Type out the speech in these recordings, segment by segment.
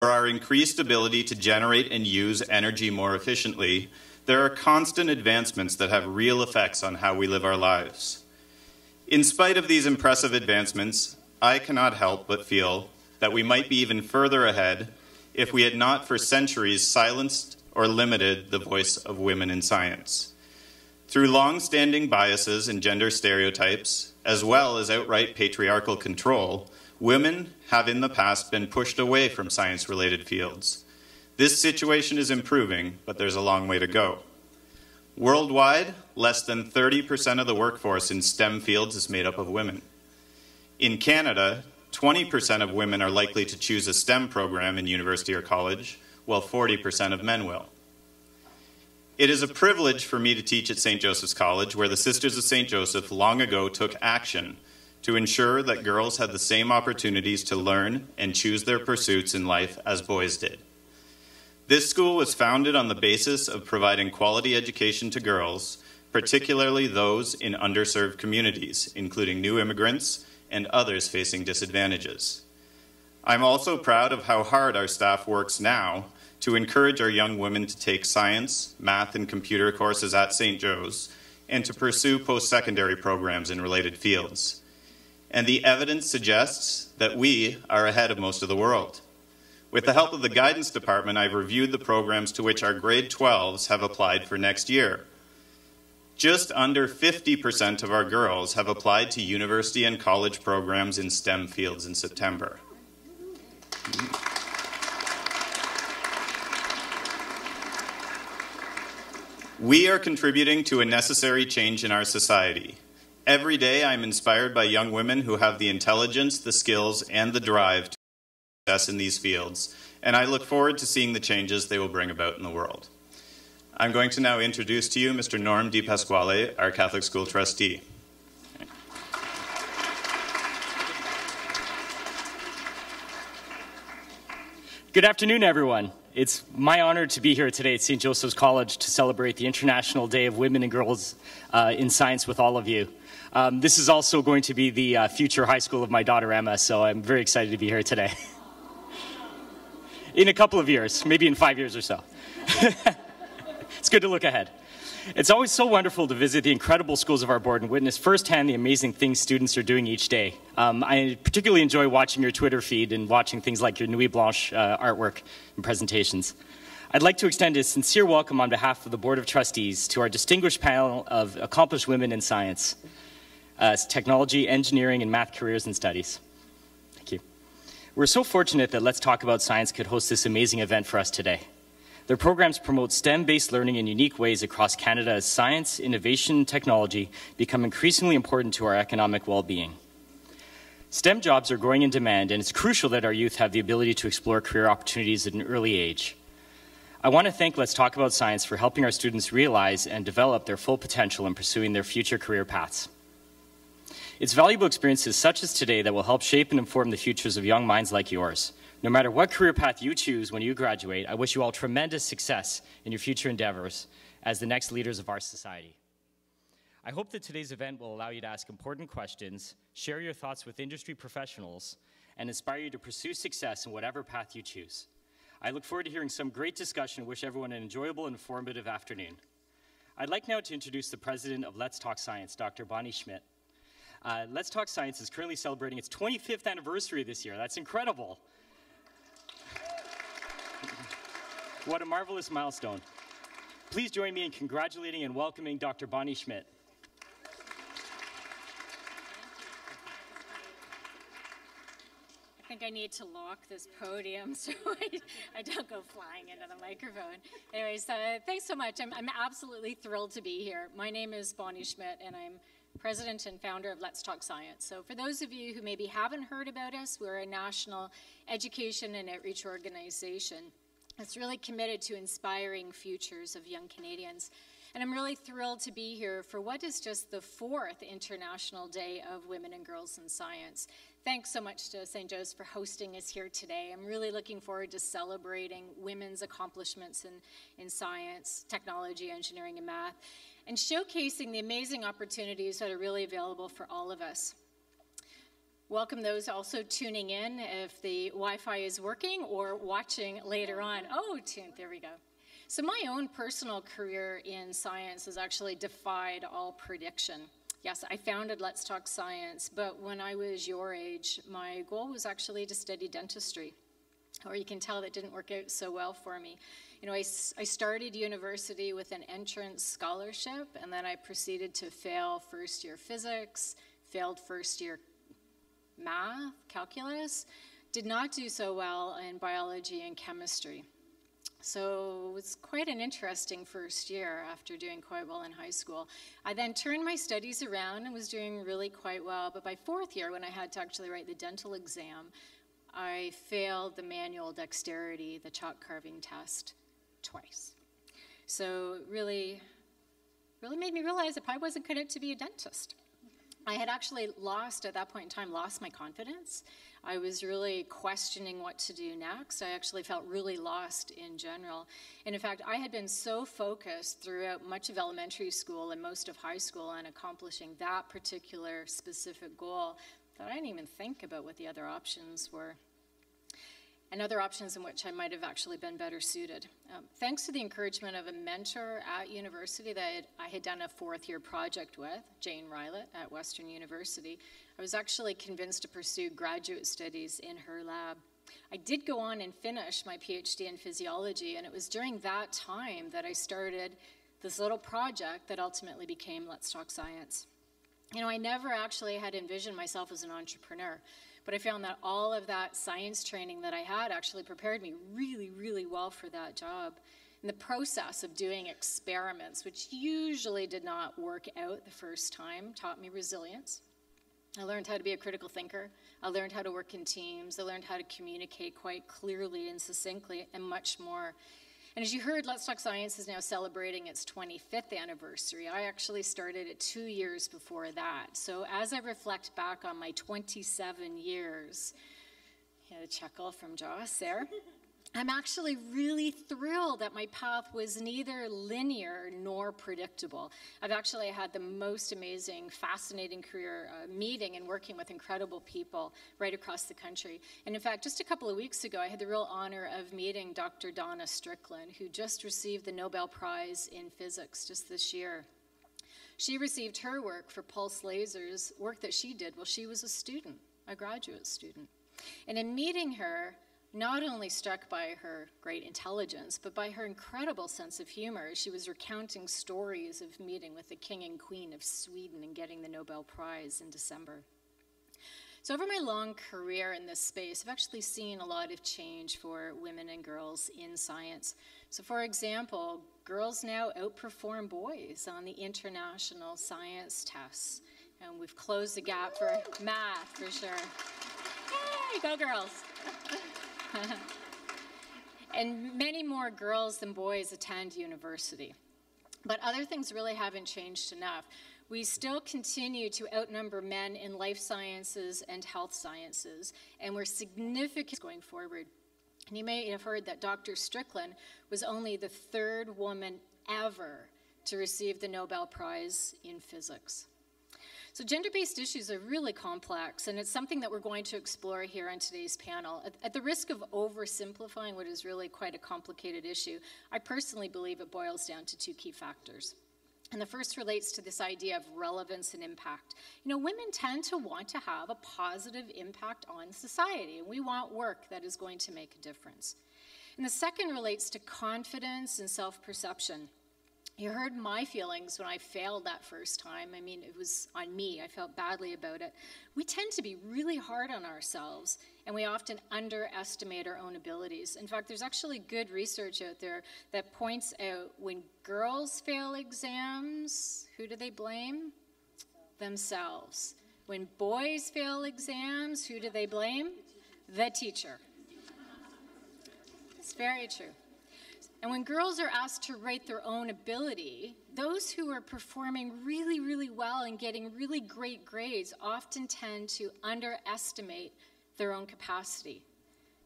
For our increased ability to generate and use energy more efficiently, there are constant advancements that have real effects on how we live our lives. In spite of these impressive advancements, I cannot help but feel that we might be even further ahead if we had not for centuries silenced or limited the voice of women in science. Through long-standing biases and gender stereotypes, as well as outright patriarchal control, women have in the past been pushed away from science-related fields. This situation is improving, but there's a long way to go. Worldwide, less than 30% of the workforce in STEM fields is made up of women. In Canada, 20% of women are likely to choose a STEM program in university or college, while 40% of men will. It is a privilege for me to teach at St. Joseph's College, where the Sisters of St. Joseph long ago took action to ensure that girls had the same opportunities to learn and choose their pursuits in life as boys did. This school was founded on the basis of providing quality education to girls, particularly those in underserved communities, including new immigrants and others facing disadvantages. I'm also proud of how hard our staff works now to encourage our young women to take science, math, and computer courses at St. Joe's and to pursue post-secondary programs in related fields. And the evidence suggests that we are ahead of most of the world. With the help of the guidance department, I've reviewed the programs to which our grade 12s have applied for next year. Just under 50% of our girls have applied to university and college programs in STEM fields in September. We are contributing to a necessary change in our society. Every day, I'm inspired by young women who have the intelligence, the skills, and the drive to success in these fields, and I look forward to seeing the changes they will bring about in the world. I'm going to now introduce to you Mr. Norm Di Pasquale, our Catholic school trustee. Good afternoon, everyone. It's my honor to be here today at St. Joseph's College to celebrate the International Day of Women and Girls in Science with all of you. This is also going to be the future high school of my daughter, Emma, so I'm very excited to be here today. In a couple of years, maybe in 5 years or so. It's good to look ahead. It's always so wonderful to visit the incredible schools of our board and witness firsthand the amazing things students are doing each day. I particularly enjoy watching your Twitter feed and watching things like your Nuit Blanche artwork and presentations. I'd like to extend a sincere welcome on behalf of the Board of Trustees to our distinguished panel of accomplished women in science, technology, engineering, and math careers and studies. Thank you. We're so fortunate that Let's Talk About Science could host this amazing event for us today. Their programs promote STEM-based learning in unique ways across Canada as science, innovation, and technology become increasingly important to our economic well-being. STEM jobs are growing in demand, and it's crucial that our youth have the ability to explore career opportunities at an early age. I want to thank Let's Talk About Science for helping our students realize and develop their full potential in pursuing their future career paths. It's valuable experiences such as today that will help shape and inform the futures of young minds like yours. No matter what career path you choose when you graduate, I wish you all tremendous success in your future endeavors as the next leaders of our society. I hope that today's event will allow you to ask important questions, share your thoughts with industry professionals, and inspire you to pursue success in whatever path you choose. I look forward to hearing some great discussion and wish everyone an enjoyable and informative afternoon. I'd like now to introduce the president of Let's Talk Science, Dr. Bonnie Schmidt. Let's Talk Science is currently celebrating its 25th anniversary this year. That's incredible. What a marvelous milestone. Please join me in congratulating and welcoming Dr. Bonnie Schmidt. I think I need to lock this podium so I don't go flying into the microphone. Anyways, thanks so much. I'm absolutely thrilled to be here. My name is Bonnie Schmidt, and I'm president and founder of Let's Talk Science. So for those of you who maybe haven't heard about us, we're a national education and outreach organization that's really committed to inspiring futures of young Canadians. And I'm really thrilled to be here for what is just the 4th International Day of Women and Girls in Science. Thanks so much to St. Joe's for hosting us here today. I'm really looking forward to celebrating women's accomplishments in science, technology, engineering, and math, and showcasing the amazing opportunities that are really available for all of us. welcome those also tuning in if the Wi-Fi is working or watching later on. Oh, there we go. So my own personal career in science has actually defied all prediction. Yes, I founded Let's Talk Science, but when I was your age, my goal was actually to study dentistry. Or you can tell that didn't work out so well for me. You know, I started university with an entrance scholarship, and then I proceeded to fail first year physics, failed first year math, calculus, did not do so well in biology and chemistry. So it was quite an interesting first year after doing quite well in high school. I then turned my studies around and was doing really quite well, but by fourth year, when I had to actually write the dental exam, I failed the manual dexterity, the chalk carving test, twice. So it really made me realize I probably wasn't cut out to be a dentist. I had actually at that point in time, lost my confidence. I was really questioning what to do next. I actually felt really lost in general. And in fact, I had been so focused throughout much of elementary school and most of high school on accomplishing that particular specific goal that I didn't even think about what the other options were, and other options in which I might have actually been better suited. Thanks to the encouragement of a mentor at university that I had done a fourth-year project with, Jane Rylett at Western University, I was actually convinced to pursue graduate studies in her lab. I did go on and finish my PhD in physiology, and it was during that time that I started this little project that ultimately became Let's Talk Science. You know, I never actually had envisioned myself as an entrepreneur, but I found that all of that science training that I had actually prepared me really, really well for that job. And the process of doing experiments, which usually did not work out the first time, taught me resilience. I learned how to be a critical thinker. I learned how to work in teams. I learned how to communicate quite clearly and succinctly, and much more. And as you heard, Let's Talk Science is now celebrating its 25th anniversary. I actually started it 2 years before that. So as I reflect back on my 27 years, you had a chuckle from Joss there, I'm actually really thrilled that my path was neither linear nor predictable. I've actually had the most amazing, fascinating career meeting and working with incredible people right across the country. And in fact, just a couple of weeks ago, I had the real honor of meeting Dr. Donna Strickland, who just received the Nobel Prize in Physics just this year. She received her work for pulse lasers, work that she did while she was a student, a graduate student. And in meeting her, not only struck by her great intelligence, but by her incredible sense of humor. She was recounting stories of meeting with the King and Queen of Sweden and getting the Nobel Prize in December. So over my long career in this space, I've actually seen a lot of change for women and girls in science. So for example, girls now outperform boys on the international science tests. And we've closed the gap for math, for sure. Yay, go girls. And many more girls than boys attend university. But other things really haven't changed enough. We still continue to outnumber men in life sciences and health sciences, and we're significant going forward. And you may have heard that Dr. Strickland was only the third woman ever to receive the Nobel Prize in Physics. So gender-based issues are really complex, and it's something that we're going to explore here on today's panel. At the risk of oversimplifying what is really quite a complicated issue, I personally believe it boils down to two key factors. And the first relates to this idea of relevance and impact. You know, women tend to want to have a positive impact on society, and we want work that is going to make a difference. And the second relates to confidence and self-perception. You heard my feelings when I failed that first time. I mean, it was on me. I felt badly about it. We tend to be really hard on ourselves, and we often underestimate our own abilities. In fact, there's actually good research out there that points out when girls fail exams, who do they blame? Themselves. When boys fail exams, who do they blame? The teacher. It's very true. And when girls are asked to rate their own ability, those who are performing really, really well and getting really great grades often tend to underestimate their own capacity.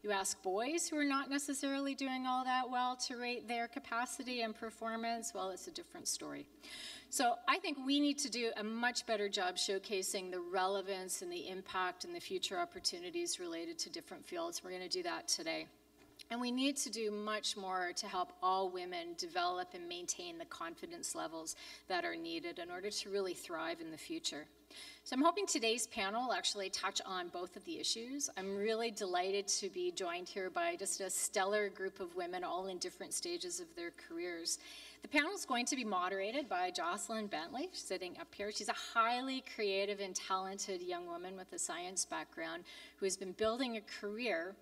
You ask boys who are not necessarily doing all that well to rate their capacity and performance, well, it's a different story. So I think we need to do a much better job showcasing the relevance and the impact and the future opportunities related to different fields. We're going to do that today. And we need to do much more to help all women develop and maintain the confidence levels that are needed in order to really thrive in the future. So I'm hoping today's panel will actually touch on both of the issues. I'm really delighted to be joined here by just a stellar group of women, all in different stages of their careers. The panel is going to be moderated by Jocelyn Bentley, sitting up here. She's a highly creative and talented young woman with a science background who has been building a career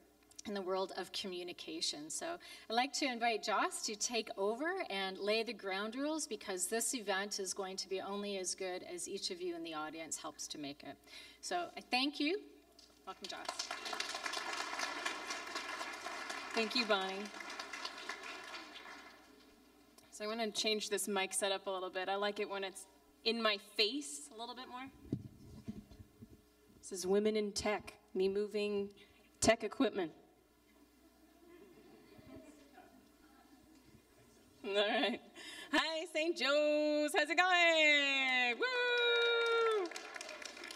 in the world of communication. So I'd like to invite Joss to take over and lay the ground rules, because this event is going to be only as good as each of you in the audience helps to make it. So I thank you. Welcome, Joss. Thank you, Bonnie. So I want to change this mic setup a little bit. I like it when it's in my face a little bit more. This is Women in Tech, me moving tech equipment. All right. Hi, St. Joe's. How's it going? Woo!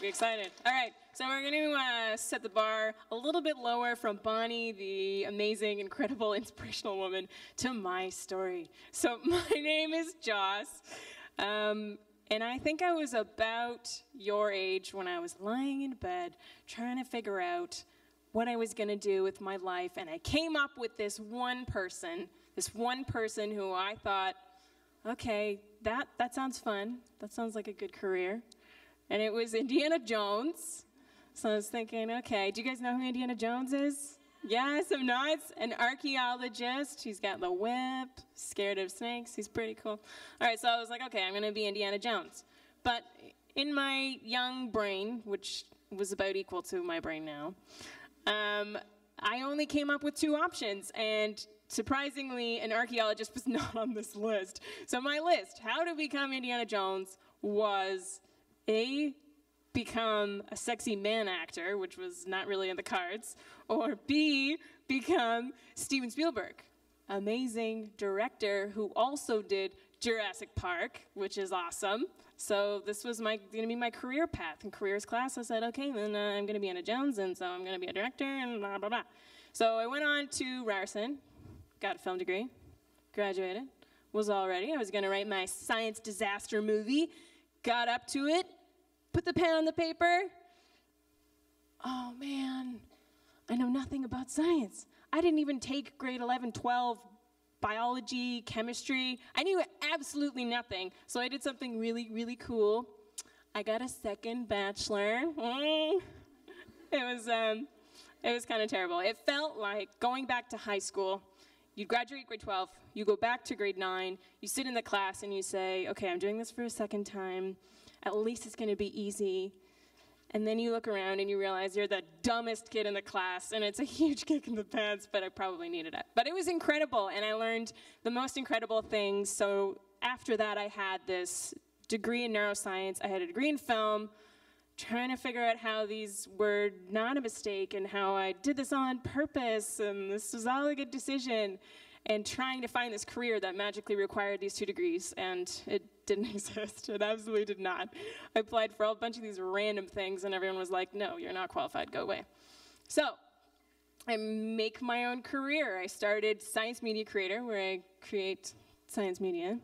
Be excited. All right. So we're going to set the bar a little bit lower from Bonnie, the amazing, incredible, inspirational woman, to my story. So my name is Joss, and I think I was about your age when I was lying in bed trying to figure out what I was going to do with my life, and I came up with this one person who I thought, okay, that sounds fun. That sounds like a good career. And it was Indiana Jones. So I was thinking, okay, do you guys know who Indiana Jones is? Yeah, some nods. An archaeologist. He's got the whip, scared of snakes. He's pretty cool. All right, so I was like, okay, I'm going to be Indiana Jones. But in my young brain, which was about equal to my brain now, I only came up with two options, and surprisingly, an archaeologist was not on this list. So my list, how to become Indiana Jones, was A, become a sexy man actor, which was not really in the cards, or B, become Steven Spielberg, amazing director who also did Jurassic Park, which is awesome. So this was going to be my career path. In careers class, I said, okay, then I'm going to be Indiana Jones, and so I'm going to be a director, and blah, blah, blah. So I went on to Ryerson, got a film degree, graduated, was all ready. I was going to write my science disaster movie, got up to it, put the pen on the paper. Oh, man, I know nothing about science. I didn't even take grade 11, 12 biology, chemistry. I knew absolutely nothing. So I did something really, really cool. I got a second bachelor. It was kind of terrible. It felt like going back to high school. You graduate grade 12, you go back to grade 9, you sit in the class and you say, okay, I'm doing this for a second time. At least it's going to be easy. And then you look around and you realize you're the dumbest kid in the class, and it's a huge kick in the pants, but I probably needed it. But it was incredible, and I learned the most incredible things. So after that, I had this degree in neuroscience. I had a degree in film, trying to figure out how these were not a mistake and how I did this on purpose, and this was all a good decision, and trying to find this career that magically required these 2 degrees, and it didn't exist. It absolutely did not. I applied for a bunch of these random things, and everyone was like, no, you're not qualified, go away. So I make my own career. I started Science Media Creator, where I create science media,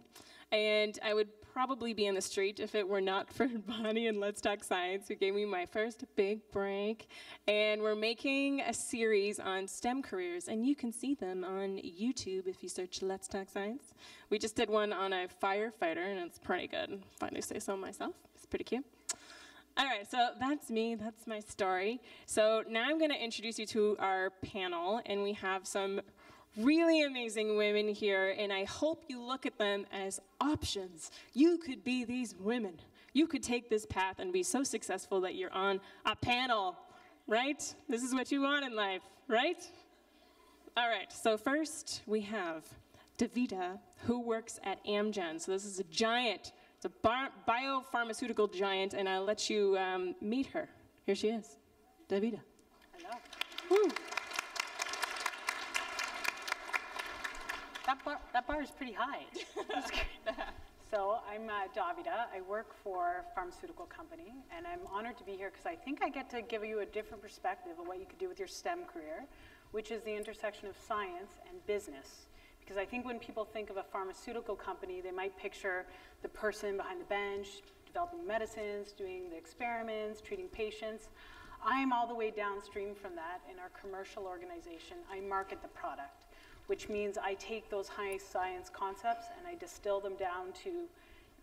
and I would probably be in the street if it were not for Bonnie and Let's Talk Science, who gave me my first big break. And we're making a series on STEM careers, and you can see them on YouTube if you search Let's Talk Science. We just did one on a firefighter, and it's pretty good, if I do say so myself. It's pretty cute. All right, so that's me, that's my story. So now I'm going to introduce you to our panel, and we have some really amazing women here, and I hope you look at them as options. You could be these women. You could take this path and be so successful that you're on a panel, right? This is what you want in life, right? All right, so first we have Davida, who works at Amgen. So this is a giant. It's a biopharmaceutical giant, and I'll let you meet her. Here she is, Davida. Hello. Woo. That bar is pretty high. So I'm Davida. I work for a pharmaceutical company, and I'm honored to be here because I think I get to give you a different perspective of what you could do with your STEM career, which is the intersection of science and business. Because I think when people think of a pharmaceutical company, they might picture the person behind the bench, developing medicines, doing the experiments, treating patients. I'm all the way downstream from that. In our commercial organization, I market the product, which means I take those high science concepts and I distill them down to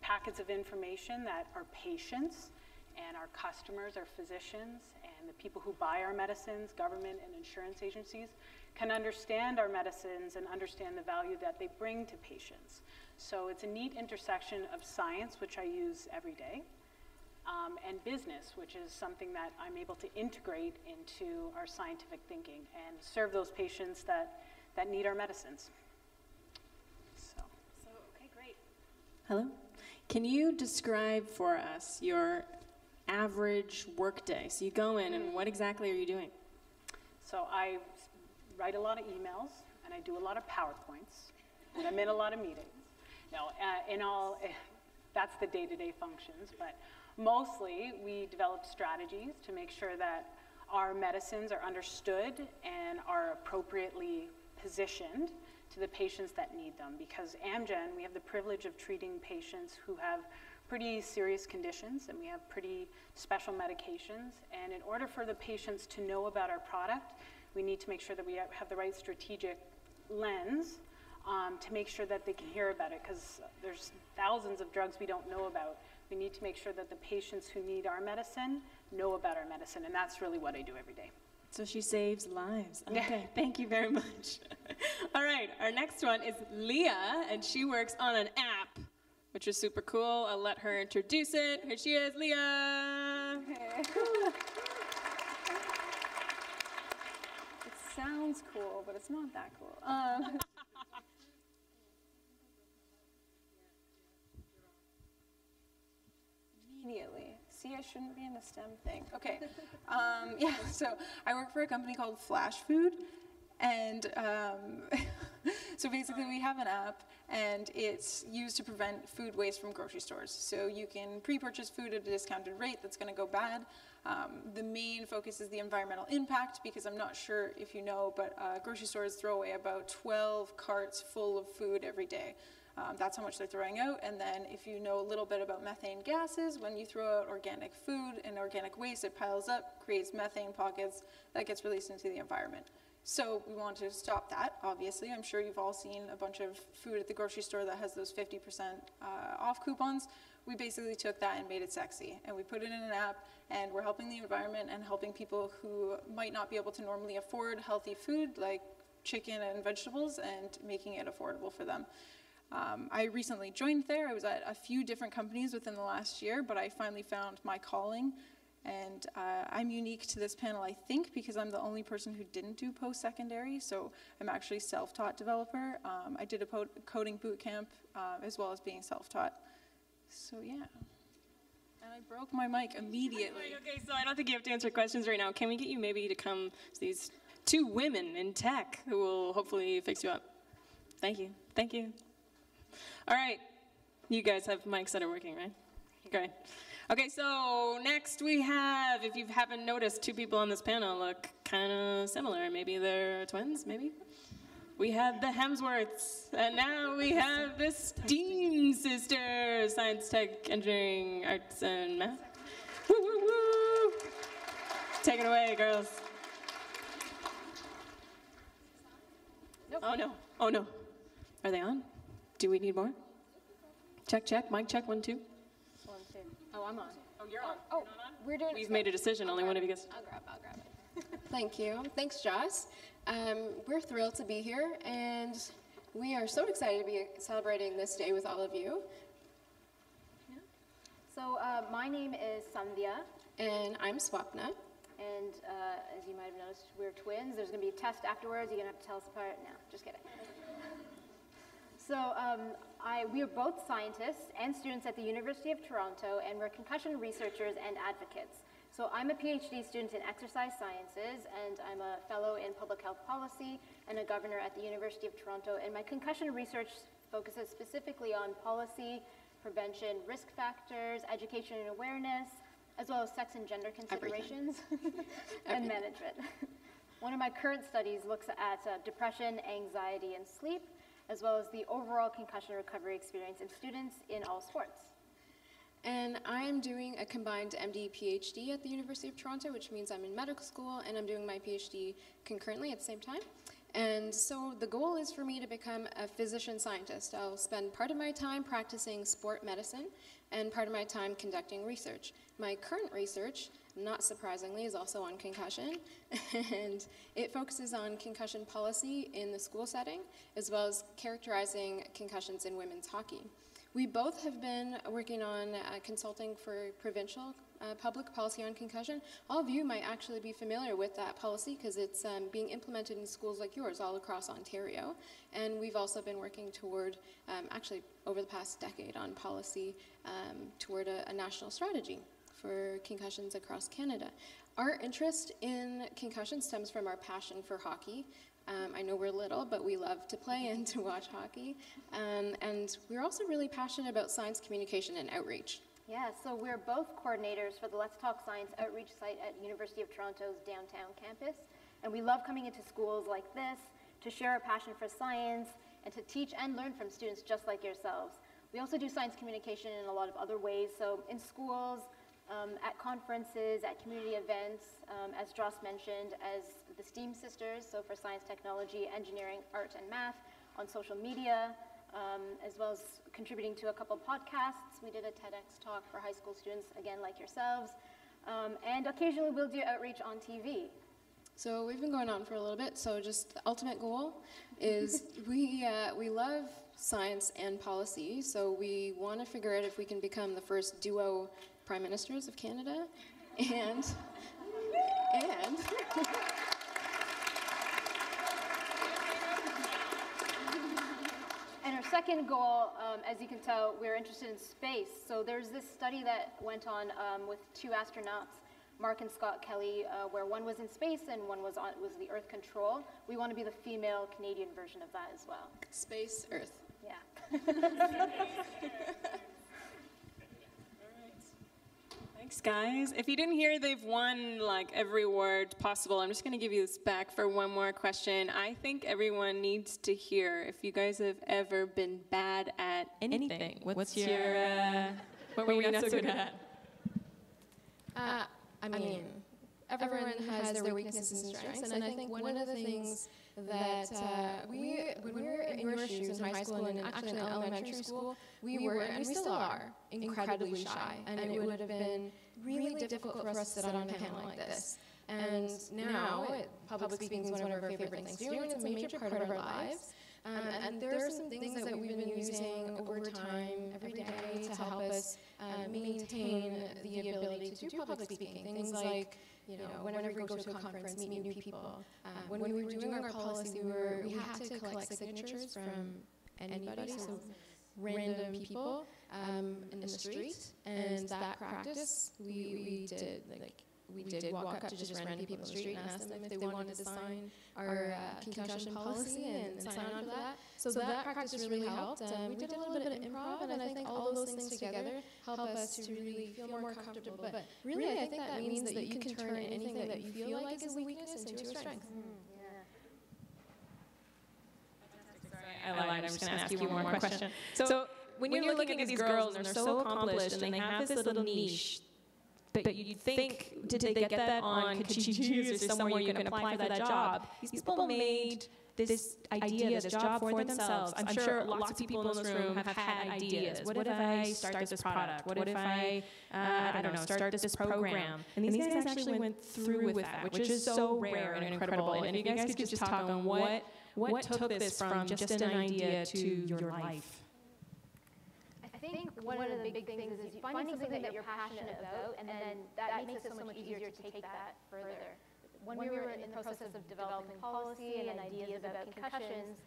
packets of information that our patients and our customers, our physicians, and the people who buy our medicines, government and insurance agencies, can understand our medicines and understand the value that they bring to patients. So it's a neat intersection of science, which I use every day, and business, which is something that I'm able to integrate into our scientific thinking and serve those patients that need our medicines. Okay, great. Hello. Can you describe for us your average workday? So you go in, and what exactly are you doing? So I write a lot of emails, and I do a lot of PowerPoints, and I'm in a lot of meetings. No, that's the day-to-day functions, but mostly we develop strategies to make sure that our medicines are understood and are appropriately positioned to the patients that need them. Because Amgen, we have the privilege of treating patients who have pretty serious conditions, and we have pretty special medications. And in order for the patients to know about our product, we need to make sure that we have the right strategic lens to make sure that they can hear about it, because there's thousands of drugs we don't know about. We need to make sure that the patients who need our medicine know about our medicine, and that's really what I do every day. So she saves lives. Okay, thank you very much. All right, our next one is Leah, and she works on an app, which is super cool. I'll let her introduce it. Here she is, Leah. Hey. It sounds cool, but it's not that cool. Immediately. See, I shouldn't be in the STEM thing. Okay. Yeah, so I work for a company called Flash Food, and so basically we have an app, and it's used to prevent food waste from grocery stores. So you can pre-purchase food at a discounted rate that's going to go bad. The main focus is the environmental impact, because I'm not sure if you know, but grocery stores throw away about 12 carts full of food every day. That's how much they're throwing out. And then if you know a little bit about methane gases, when you throw out organic food and organic waste, it piles up, creates methane pockets that gets released into the environment. So we want to stop that, obviously. I'm sure you've all seen a bunch of food at the grocery store that has those 50% off coupons. We basically took that and made it sexy, and we put it in an app, and we're helping the environment and helping people who might not be able to normally afford healthy food like chicken and vegetables, and making it affordable for them. I recently joined there. I was at a few different companies within the last year, but I finally found my calling. And I'm unique to this panel, I think, because I'm the only person who didn't do post-secondary. So I'm actually a self-taught developer. I did a coding boot camp as well as being self-taught. So yeah. And I broke my mic immediately. Okay, so I don't think you have to answer questions right now. Can we get you maybe to come, these two women in tech who will hopefully fix you up? Thank you. Thank you. All right. You guys have mics that are working, right? Great. Okay, so next we have, if you haven't noticed, two people on this panel look kind of similar. Maybe they're twins, maybe? We have the Hemsworths, and now we have the Steen sisters, science, tech, engineering, arts, and math. Woo, woo, woo! Take it away, girls. Nope. Oh, no. Oh, no. Are they on? Do we need more? Check, check. Mic check, 1, 2. 1, 2. Oh, I'm on. Oh, you're on. Oh, we're doing. We've made a decision. Only one of you gets. I'll grab it. Thank you. Thanks, Joss. We're thrilled to be here, and we are so excited to be celebrating this day with all of you. Yeah. So my name is Sandhya. And I'm Swapna. And as you might have noticed, we're twins. There's going to be a test afterwards. You're going to have to tell us apart. No, just kidding. So we are both scientists and students at the University of Toronto, and we're concussion researchers and advocates. So I'm a PhD student in exercise sciences, and I'm a fellow in public health policy, and a governor at the University of Toronto. And my concussion research focuses specifically on policy, prevention, risk factors, education and awareness, as well as sex and gender considerations and management. One of my current studies looks at depression, anxiety, and sleep, as well as the overall concussion recovery experience in students in all sports. And I'm doing a combined MD PhD at the University of Toronto, which means I'm in medical school and I'm doing my PhD concurrently at the same time. And so the goal is for me to become a physician scientist. I'll spend part of my time practicing sport medicine and part of my time conducting research. My current research, not surprisingly, is also on concussion, and it focuses on concussion policy in the school setting, as well as characterizing concussions in women's hockey. We both have been working on consulting for provincial public policy on concussion. All of you might actually be familiar with that policy because it's being implemented in schools like yours all across Ontario. And we've also been working toward, actually over the past decade, on policy toward a national strategy for concussions across Canada. Our interest in concussion stems from our passion for hockey. I know we're little, but we love to play and to watch hockey. And we're also really passionate about science communication and outreach. Yeah, so we're both coordinators for the Let's Talk Science outreach site at University of Toronto's downtown campus. And we love coming into schools like this to share our passion for science and to teach and learn from students just like yourselves. We also do science communication in a lot of other ways. So in schools, at conferences, at community events, as Joss mentioned, as the STEAM Sisters, so for science, technology, engineering, art, and math, on social media, as well as contributing to a couple podcasts. We did a TEDx talk for high school students, again, like yourselves. And occasionally we'll do outreach on TV. So we've been going on for a little bit, so just the ultimate goal is we love science and policy, so we want to figure out if we can become the first duo Prime Ministers of Canada, and our second goal, as you can tell, we're interested in space. So there's this study that went on with two astronauts, Mark and Scott Kelly, where one was in space and one was the Earth control. We want to be the female Canadian version of that as well. Space, Earth. Yeah. Thanks, guys. If you didn't hear, they've won like every award possible. I'm just going to give you this back for one more question. I think everyone needs to hear if you guys have ever been bad at anything. What's your what were you not so good at? I mean, everyone has their weaknesses and strengths, and I think one of the things that when we were in your shoes in high school and actually in elementary school, we were, and we still are, incredibly shy, and it would have been really difficult for us to sit on a panel like this. And now, public speaking is one of our favorite things to do, and it's a major part of our lives. And there are some things that we've been using over time, every day, to help us maintain the ability to do public speaking. Things like, whenever we go to a conference, meet new people. When we were doing our policy, we had to collect signatures from anybody, so random people in the street. And that practice, we did walk up to just random people in the street and ask them if they wanted to sign our concussion policy and sign on to that. So that practice really helped. We did a little bit of improv, and I think all those things together help us to really feel more comfortable. But really, I think that means that you can turn anything that you feel like is a weakness into a strength. I lied. I'm just going to ask you one more question. So when you're looking at these girls and they're so accomplished and they have this little niche, but you'd think, did they get that on Kijiji? Is there somewhere you can apply for that job? These people made this idea, this job for themselves. I'm sure lots of people in this room have had ideas. What if I start this product? What if I don't know, start this program? And these guys actually went through with that, which is so rare and incredible. And if you guys could just talk on what took this from just an idea to your life. I think one of the big things is finding something that you're passionate about, and then that makes it so much easier to take that further. When we were in the process of developing policy and ideas about concussions,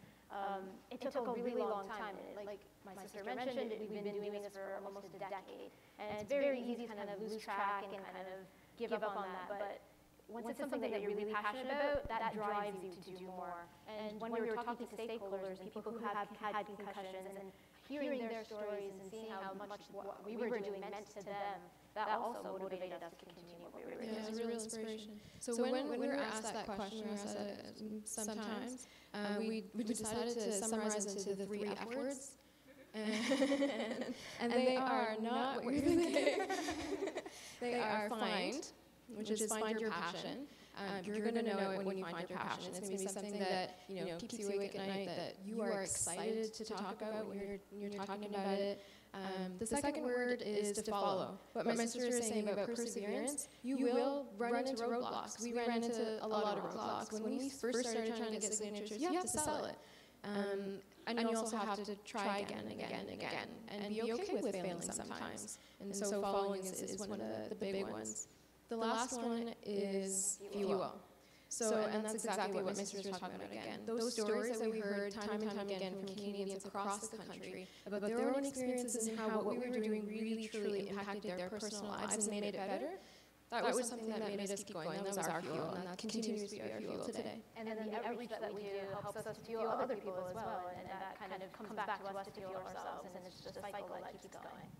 it took a really long time. Like my sister mentioned, we've been doing this for almost a decade. And it's very easy to kind of lose track and kind of give up on that. But once it's something that you're really passionate about, that drives you to do more. And when we were talking to stakeholders and people who have had concussions and hearing their stories and seeing how much what we were doing meant to them, that also motivated us to continue what we were doing. Yeah, it was a real inspiration. So when we were asked that question, we were asked that sometimes, we decided to summarize it into the 3 F words. And they are not what you think. They are find, which is find your passion. You're going to know it when you find your passion. It's going to be something that keeps you awake at night, that you are excited to talk about when you're talking about it. The second word is to follow. What my sister was saying about perseverance, you will run into roadblocks. We ran into a lot of roadblocks. When we first started trying to get signatures, you have to sell it. And you also have to try again and again and again, and be okay with failing sometimes. And so following is one of the big ones. The last one is fuel. And that's exactly what my sister was talking about again. Those stories that we heard time and time again from Canadians across the country about their own experiences and how what we were doing really truly impacted their personal lives and made it better, that was something that made us keep going. That was our fuel, and that continues to be our fuel today. And then the outreach that we do helps us to fuel other people as well, and that kind of comes back to us to fuel ourselves, and it's just a cycle that keeps going.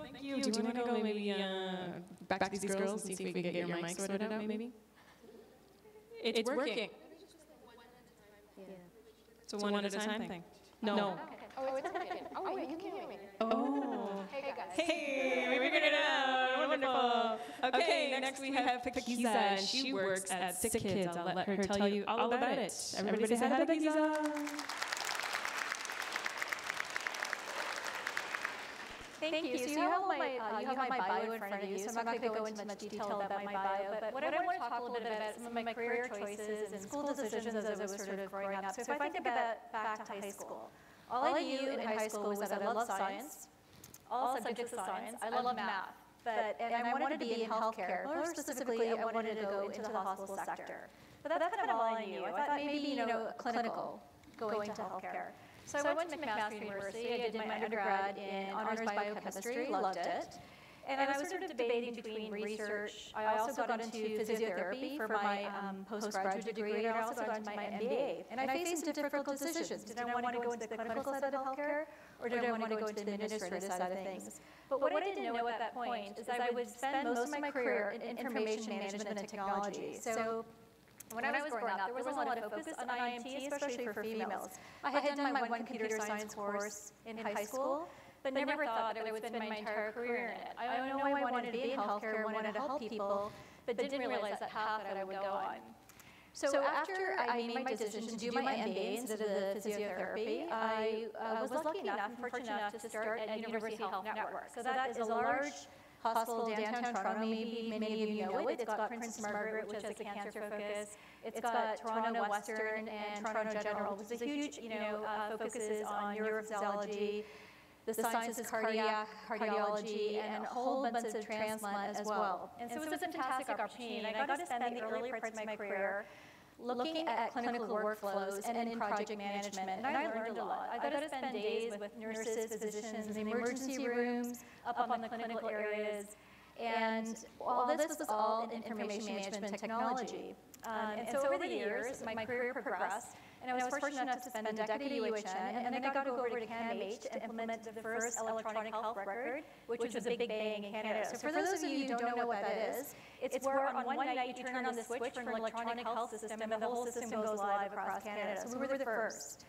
Thank you. Do you want to go maybe back to these girls and see if we can get your mic sorted out, maybe? It's working. It's a one at a time thing. No. Okay. Oh, it's working. Oh, wait, you can hear me. Oh. Hey, guys. Hey, we figured it out. Wonderful. Okay, next we have Pakiza, and she works at Sick Kids. I'll let her tell you all about it. Everybody say hi to Pakiza. Thank you. So you have my bio in front of you, so I'm not going to go into much detail about my bio, but what I want to talk a little bit about some of my career choices and school decisions as I was sort of growing up. So if I think about back to high school, all I knew in high school was that I loved science, all subjects of science. I loved math, and I wanted to be in healthcare. More specifically, I wanted to go into the hospital sector. But that's kind of all I knew. I thought maybe, clinical, going to healthcare. So I went to McMaster University. I did my undergrad in honors biochemistry, loved it. And I was sort of debating between research. I also got into physiotherapy for my postgraduate degree, and I also got into my MBA. And I faced some difficult decisions. Did I want to go into the clinical side of healthcare, or did I want to go into the administrative side of things? But what I didn't know at that point is I would spend most of my career in information management and technology. So when I was growing up, there was a lot of focus on IMT, especially for females. I had done my one computer science course in high school, but never thought that I would spend my entire career in it. I know I wanted to be in healthcare, wanted to help people, but didn't realize that path that I would go on. So after I made my decision to do my MBA instead of the physiotherapy, I was lucky enough and fortunate enough to start at University Health Network. So that is a large hospital downtown Toronto. Maybe many of you know it. It's got Princess Margaret, which has a cancer focus. It's got Toronto Western and Toronto General, which is a huge, focuses on neurophysiology, the sciences, cardiology, and a whole bunch of transplant as well. And so it was a fantastic opportunity. And I got to spend the early parts of my career looking at clinical workflows and in project management, and I learned a lot. I got to spend days with nurses, physicians in the emergency rooms, up on the clinical areas, and all this was all in information management technology. And so over the years, my career progressed, and I was fortunate enough to spend a decade at UHN, and then I got to go over to CAMH to implement the first electronic health record, which was a big bang in Canada. So for those of you who don't know what that is, it's where on one night you turn on the switch for an electronic health system, and the whole system goes live across Canada. So we were the first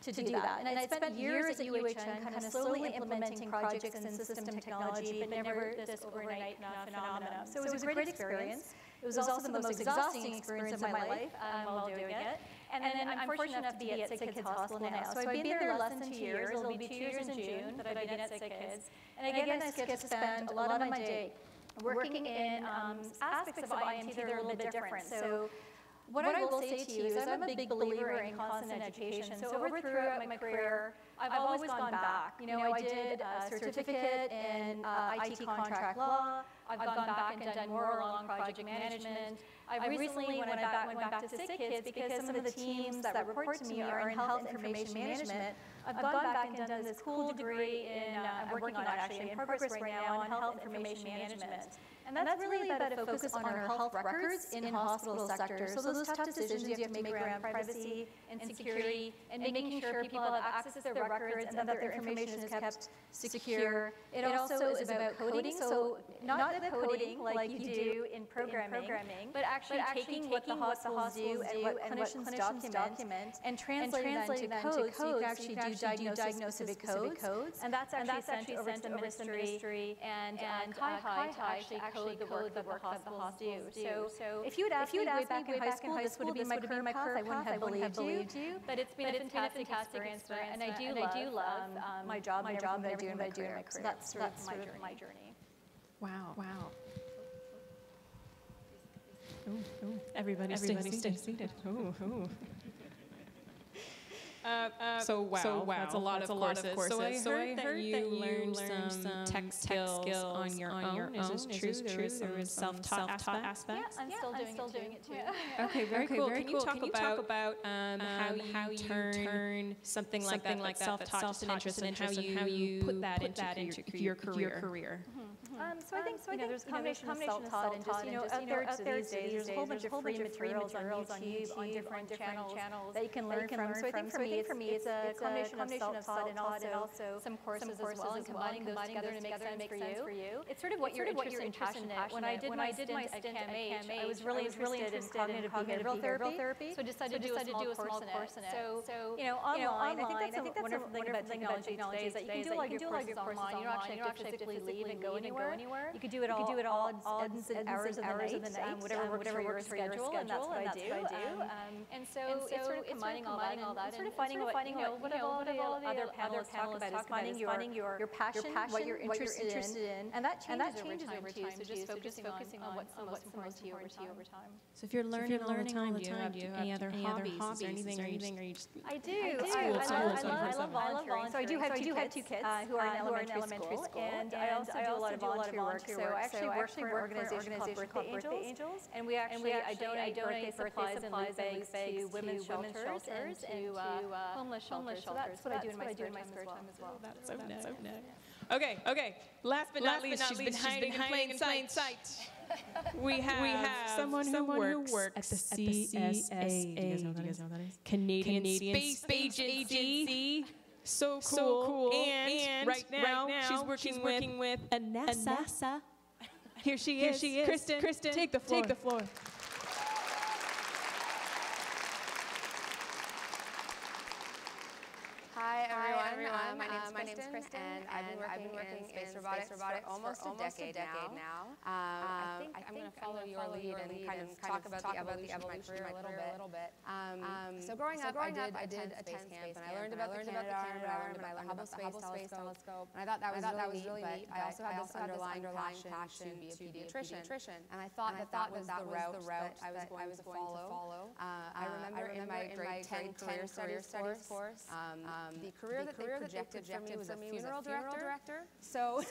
to do that. And I spent years at UHN kind of slowly implementing projects and system technology, but never this overnight phenomenon. So it was a great experience. It was also the most exhausting experience of my life while doing it. And then I'm fortunate enough to be at Sick Kids Hospital now. So I've been there less than 2 years. It'll be 2 years in June that I've been at Sick Kids. And again, I get to spend a lot of my day working in aspects of IMT that are a little bit different. So what I will say to you is I'm a big believer in constant education. So throughout my career, I've always gone back. I did a certificate in IT contract law. I've gone back and done more along project management. I recently went back to Sick Kids because some of the teams that report to me are in health information management. I've gone back and done this cool degree in, I'm working on actually in progress right now on health information management. And that's really about a focus on our health records in hospital sectors. So those tough decisions you have to make around privacy and security and making sure people have access to their records and that their information is kept secure. It also is about coding, so not the coding like you do in programming, but actually taking what the hospitals do and what clinicians document and translating that into code so you can actually do diagnose specific codes. And that's actually sent over to the ministry and CIHI to actually code the work that the hospitals do. So if you had asked me way back in high school, this would have been my career path, I wouldn't have believed you. But it's been a fantastic experience, and I do love my job and everything that I do in my career. So that's sort of my journey. Wow. Ooh. Everybody stay seated. Ooh. So wow, that's a lot of courses. So I heard that you learned some tech skills on your own. Is this true? There was some self-taught aspects? Yeah, I'm still doing it too. Okay, very cool. Can you talk about how you turn something like that self-taught interest and how you put that into your career? So I think there's a combination of self-taught and just, out there these days, there's a whole bunch of free materials on YouTube, on different channels that you can learn from. So I think for me, it's a combination of self-taught and also some courses as well, and combining those together to make sense for you. It's sort of what you're interested and passionate. When I did my stint at CAMH, I was really interested in cognitive behavioral therapy, so I decided to do a small course in it. So, online, I think that's a wonderful thing about technology today is that you can do a lot of your courses online. You don't actually have to physically leave and go anywhere. You could do it all odds and hours of the night, whatever works for your schedule, and that's what I do. And so it's sort of combining all that and sort of finding what all the other panelists talk about is finding your passion, what you're interested in, and that changes over time. So just focusing on what's most to you over time. So if you're learning all the time, do you have any other hobbies? Is there anything, or you just... I do. I love volunteering. So I do have two kids who are in elementary school, and I also do a lot of volunteer work. So I actually work for an organization called Birthday Angels, and we actually donate birthday supplies and loot bags to women's shelters and to homeless shelters. So that's what I do in my spare time as well. That's so nice. Okay. Last but not least, she's been hiding in plain sight. We have someone who works at the CSA. Do you guys know what that is? Canadian Space Agency. So cool. And right now she's working with NASA. Here she is. Kristen, take the floor. Hi everyone. My name's Kristen, and I've been working in space robotics for almost a decade now. I think I'm going to follow your lead and kind of talk about the evolution of my career a little bit. So growing up, I did attend space camp, and I learned about the Canadarm, I learned about the Hubble Space Telescope, and I thought that was really neat. But I also had this underlying passion to be a pediatrician, and I thought that was the route that I was going to follow. I remember in my grade 10 career studies course, the career that they projected for me was a funeral director. So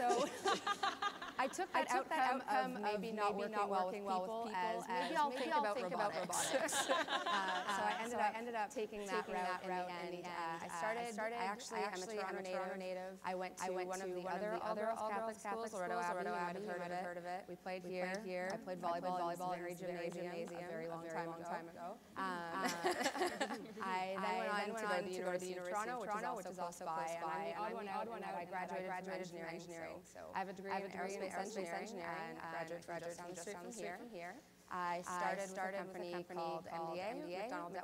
I took that outcome of maybe not working well with people as maybe I'll think about robotics. So I ended up taking that route, and I actually am a Toronto native. I went to one of the other all-girls Catholic schools, Loretto Abbey, you might have heard of it. We played here. I played volleyball in Mary Gymnasium a very long time ago. I then went on to go to the University of Toronto, which is also close by, and I'm the odd one out. I graduated from engineering, so I have a degree in aerospace engineering and graduated down the street from here. I started with a company called MDA, McDonald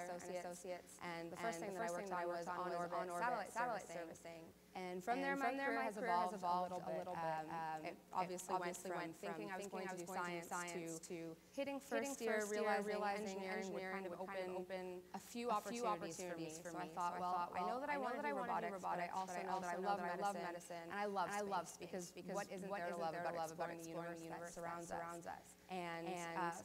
Associates, and the first thing that I worked on was on-orbit satellite servicing. And from there, my career has evolved a little bit. It obviously went from thinking I was going to do science to hitting first year, realizing engineering would kind of open a few opportunities for me. So I thought, well, I know that I want to do robotics, but I also know that I love medicine, and I love space, because what isn't there to love about exploring the universe surrounds us. And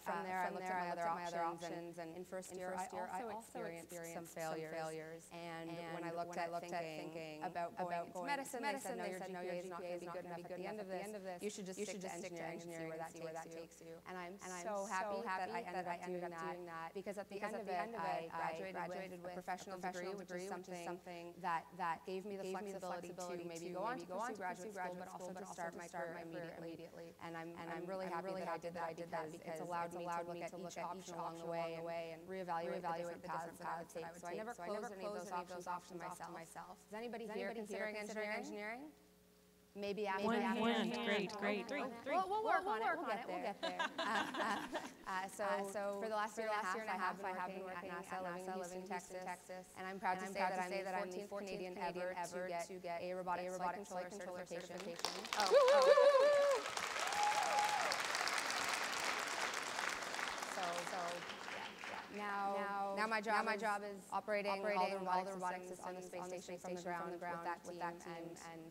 from there, I looked at my other options, and in first year, I also experienced some failures. And when I looked at thinking about going into medicine. They said, no, your GPA is not going to be good enough at the end of this. You should just stick to engineering and see where that takes you. And I'm so happy that I ended up doing that because at the end of it, I graduated with a professional degree, which is something that gave me the flexibility to maybe go on to pursue graduate school, but also to start my career immediately. And I'm really happy that I did that because it's allowed me to look at each option along the way and reevaluate the different paths that I would take. So I never closed any of those options off to myself. Is anybody here considering engineering? Maybe after One hand. Great. Three. We'll work on it. We'll get there. So for the last year and a half, I have been working at NASA, living in Houston, Texas. And I'm proud to say that I'm the 14th Canadian ever to get a robotic controller certification. Now my job is operating all the robotic systems on the space station from the ground with that team, and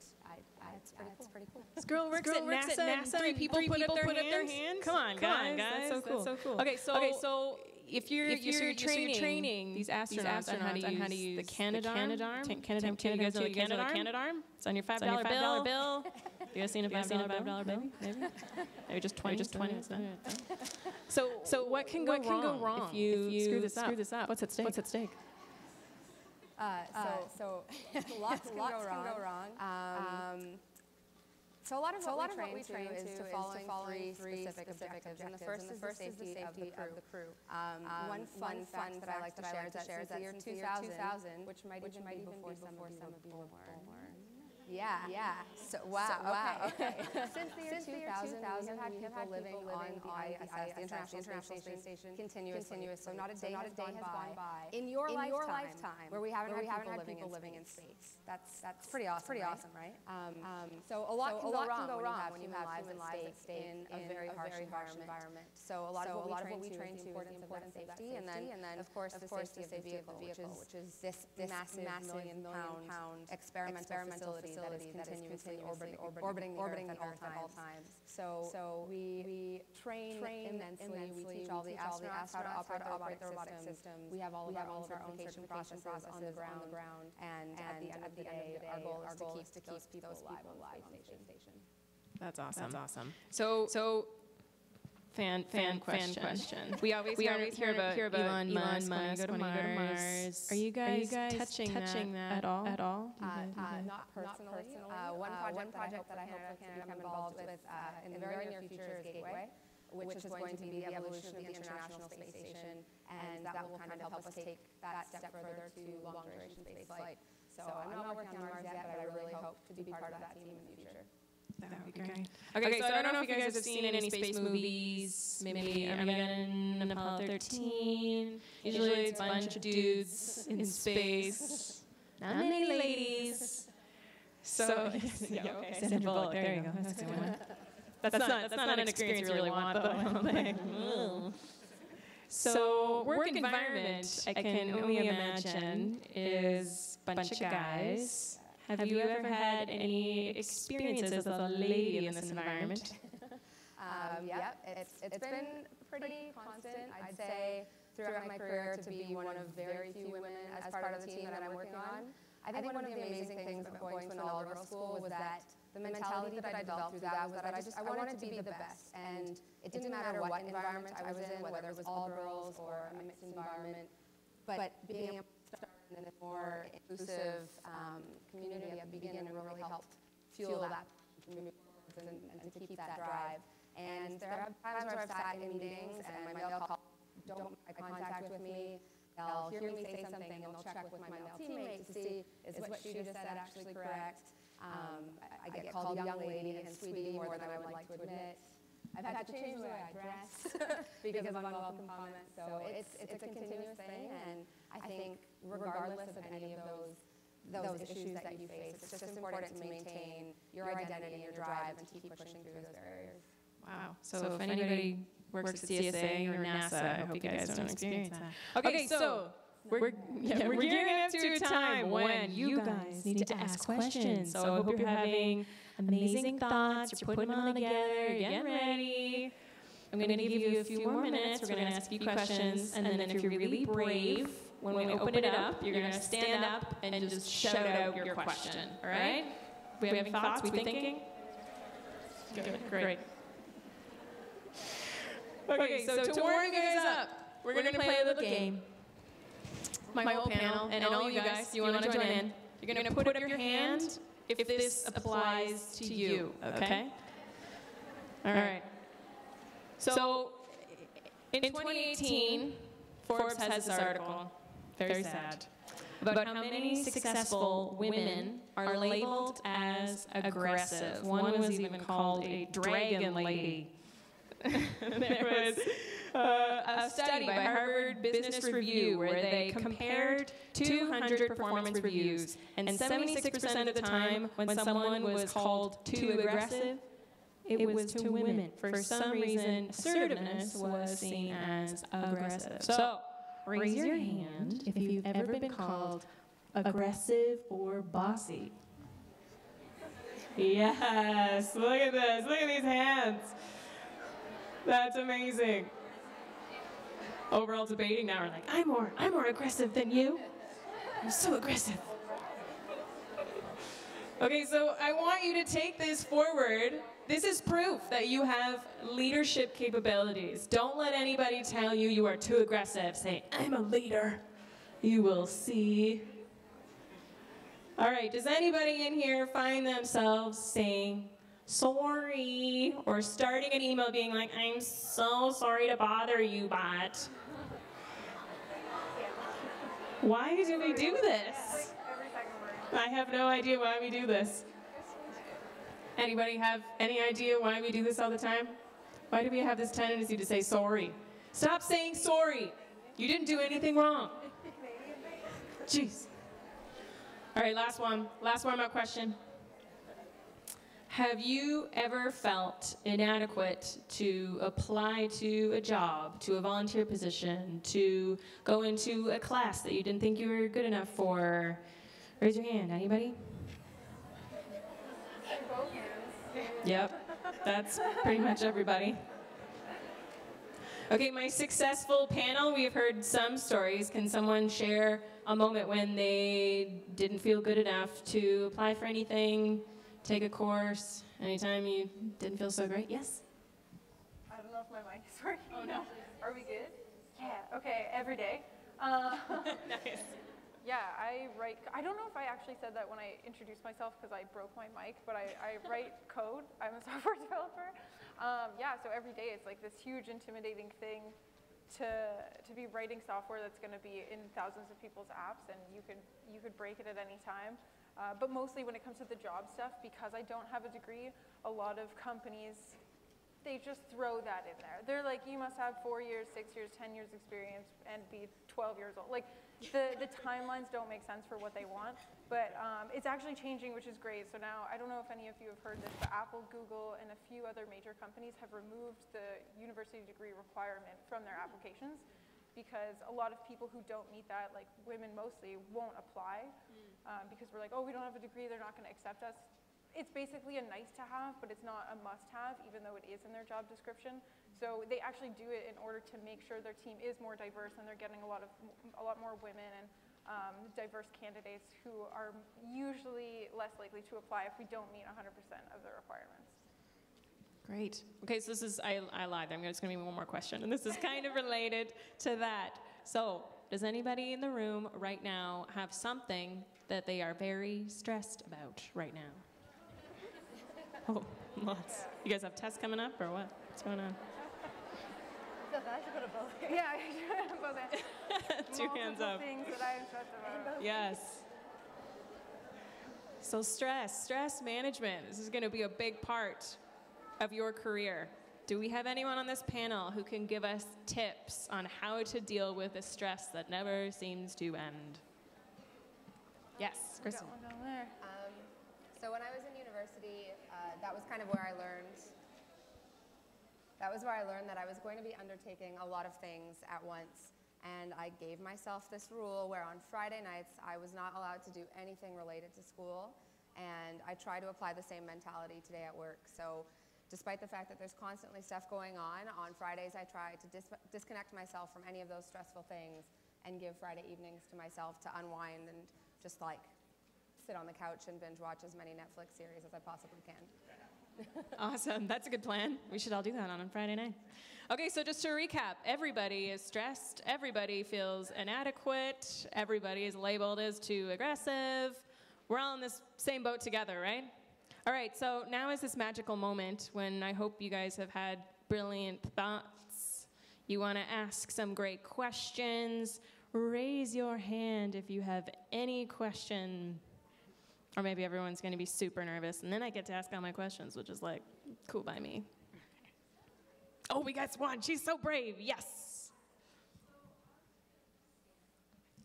it's pretty cool. This girl works at NASA. Three people put up their hands. Come on, guys. That's so cool. Okay, so if you're training these astronauts on how to use the Canadarm. You guys know the Canadarm? It's on your $5 bill. You guys seen a $5 bill? Maybe just 20. So what can go wrong if you screw this up? What's at stake? So lots can go wrong. So a lot of what we train is to following three specific objectives. And the first is the safety of the crew. One fun fact that I like to share is that since the year 2000, which might even be before some of you were born. Yeah. So wow. Okay. Since the year 2000, we've had people living on the ISS, the International Space Station, continuously. So not a day has gone by in your lifetime where we haven't had people living in space. That's pretty awesome, right? So a lot can go wrong when you have human lives at stake in a very harsh environment. So a lot of what we train to is the importance of safety, and then of course the safety of the vehicle, which is this massive million-pound experimental facility that is continuously orbiting the Earth at all times. So we train immensely. We teach all the astronauts how to operate the robotic systems. We have all of our own certification processes on the ground. And at the end of the day, our goal is to keep those people alive on the space station. That's awesome. So fan question. We always hear about Elon Musk going to go to Mars. Are you guys touching that at all? Not personally. One project that I hope to become involved with in the very near future is Gateway, which is going to be the evolution of the International Space Station, and that will kind of help us take that step further to long-duration space flight. So I'm not working on Mars yet, but I really hope to be part of that team in the future. That would be great. Okay, so I don't know if you guys have seen any space movies. Maybe Armageddon, Apollo 13. Usually it's a bunch of dudes in space. Not many ladies. So, Sandra Bullock, there you go. That's a good one. That's not an experience you really want, though. So, work environment, I can only imagine, is a bunch of guys. Have you ever had any experiences with a lady in this environment? Yep, it's been pretty constant. I'd say throughout my career to be one of very few women as part of the team that I'm working on. I think one of the amazing things about going to an all-girls school was that the mentality that I developed through that was that I wanted to be the best. And it didn't matter what environment I was in, whether it was all girls or a mixed environment, but being able to start in a more inclusive community at the beginning really helped fuel that and to keep that drive. And there are times where I've sat in meetings and my male colleagues don't make eye contact with me. They'll hear me say something and they'll check with my male teammate to see is what she just said actually correct. I get called young lady and sweetie more than I would like to admit. I've had to change the way I dress because of unwelcome comments. So it's a continuous thing, and I think regardless of any of those issues that you face, it's just important to maintain your identity, your drive, and to keep pushing through those barriers. Wow. So if anybody works at CSA or NASA, I hope you guys don't experience that. Okay, so we're gearing up to a time when you guys need to ask questions. So I hope you're having amazing thoughts, you're putting them all together, you're getting ready. I'm going to give you a few more minutes. We're going to ask you questions, and then if you're really brave, when we open it up, you're going to stand up and just shout out your question, all right? We having thoughts? We thinking? Good, great. Okay, so to warm you guys up, we're going to play a little game. My whole panel, and all you guys, you want to join in, you're going to put up your hand if this applies to you, okay? All right. So, in 2018, Forbes has this article, very sad, about how many successful women are labeled as aggressive. One was even called a dragon lady. There was a study by Harvard Business Review where they compared 200 performance reviews, and 76% of the time when someone was called too aggressive, it was to women. For some reason, assertiveness was seen as aggressive. So, raise your hand if you've ever been called aggressive or bossy. Yes, look at this. Look at these hands. That's amazing. Overall debating now, we're like, I'm more aggressive than you. I'm so aggressive. Okay, so I want you to take this forward. This is proof that you have leadership capabilities. Don't let anybody tell you you are too aggressive. Say, I'm a leader. You will see. All right, does anybody in here find themselves saying, sorry, or starting an email being like, I'm so sorry to bother you, but why do we do this? I have no idea why we do this. Anybody have any idea why we do this all the time? Why do we have this tendency to say sorry? Stop saying sorry. You didn't do anything wrong. Jeez. All right, last one. Last warm-up question. Have you ever felt inadequate to apply to a job, to a volunteer position, to go into a class that you didn't think you were good enough for? Raise your hand. Anybody? Yep, that's pretty much everybody. Okay, my successful panel, we've heard some stories. Can someone share a moment when they didn't feel good enough to apply for anything, take a course, anytime you didn't feel so great? Yes? I don't know if my mic is working. Oh no. Are we good? Yeah, okay, every day. Nice. Yeah, I don't know if I actually said that when I introduced myself because I broke my mic, but I write code. I'm a software developer. Yeah, so every day it's like this huge intimidating thing to be writing software that's going to be in thousands of people's apps, and you could break it at any time. But mostly when it comes to the job stuff, because I don't have a degree, a lot of companies, they just throw that in there. They're like, you must have 4 years, 6 years, 10 years experience and be 12 years old. Like, the timelines don't make sense for what they want, but it's actually changing, which is great. So now, I don't know if any of you have heard this, but Apple, Google, and a few other major companies have removed the university degree requirement from their applications because a lot of people who don't meet that, like women mostly, won't apply because we're like, oh, we don't have a degree, they're not going to accept us. It's basically a nice to have, but it's not a must have, even though it is in their job description. So they actually do it in order to make sure their team is more diverse and they're getting a lot more women and diverse candidates who are usually less likely to apply if we don't meet 100% of the requirements. Great. Okay, so this is, I lied. There's going to be one more question, and this is kind of related to that. So, does anybody in the room right now have something that they are very stressed about right now? Oh, lots. You guys have tests coming up, or what? What's going on? I should go to both. Yeah, I should go both. Two hands up. Things that I am stressed about. Yes. So stress management. This is going to be a big part of your career. Do we have anyone on this panel who can give us tips on how to deal with the stress that never seems to end? Yes, Kristen. Got one down there. So when I was in university, that was kind of where I learned. That was where I learned that I was going to be undertaking a lot of things at once. And I gave myself this rule where on Friday nights, I was not allowed to do anything related to school. And I try to apply the same mentality today at work. So despite the fact that there's constantly stuff going on Fridays I try to disconnect myself from any of those stressful things and give Friday evenings to myself to unwind and just like sit on the couch and binge watch as many Netflix series as I possibly can. Awesome. That's a good plan. We should all do that on a Friday night. Okay, so just to recap, everybody is stressed. Everybody feels inadequate. Everybody is labeled as too aggressive. We're all in this same boat together, right? All right, so now is this magical moment when I hope you guys have had brilliant thoughts. You want to ask some great questions. Raise your hand if you have any question. Or maybe everyone's going to be super nervous, and then I get to ask all my questions, which is like cool by me. Oh, we got one. She's so brave. Yes.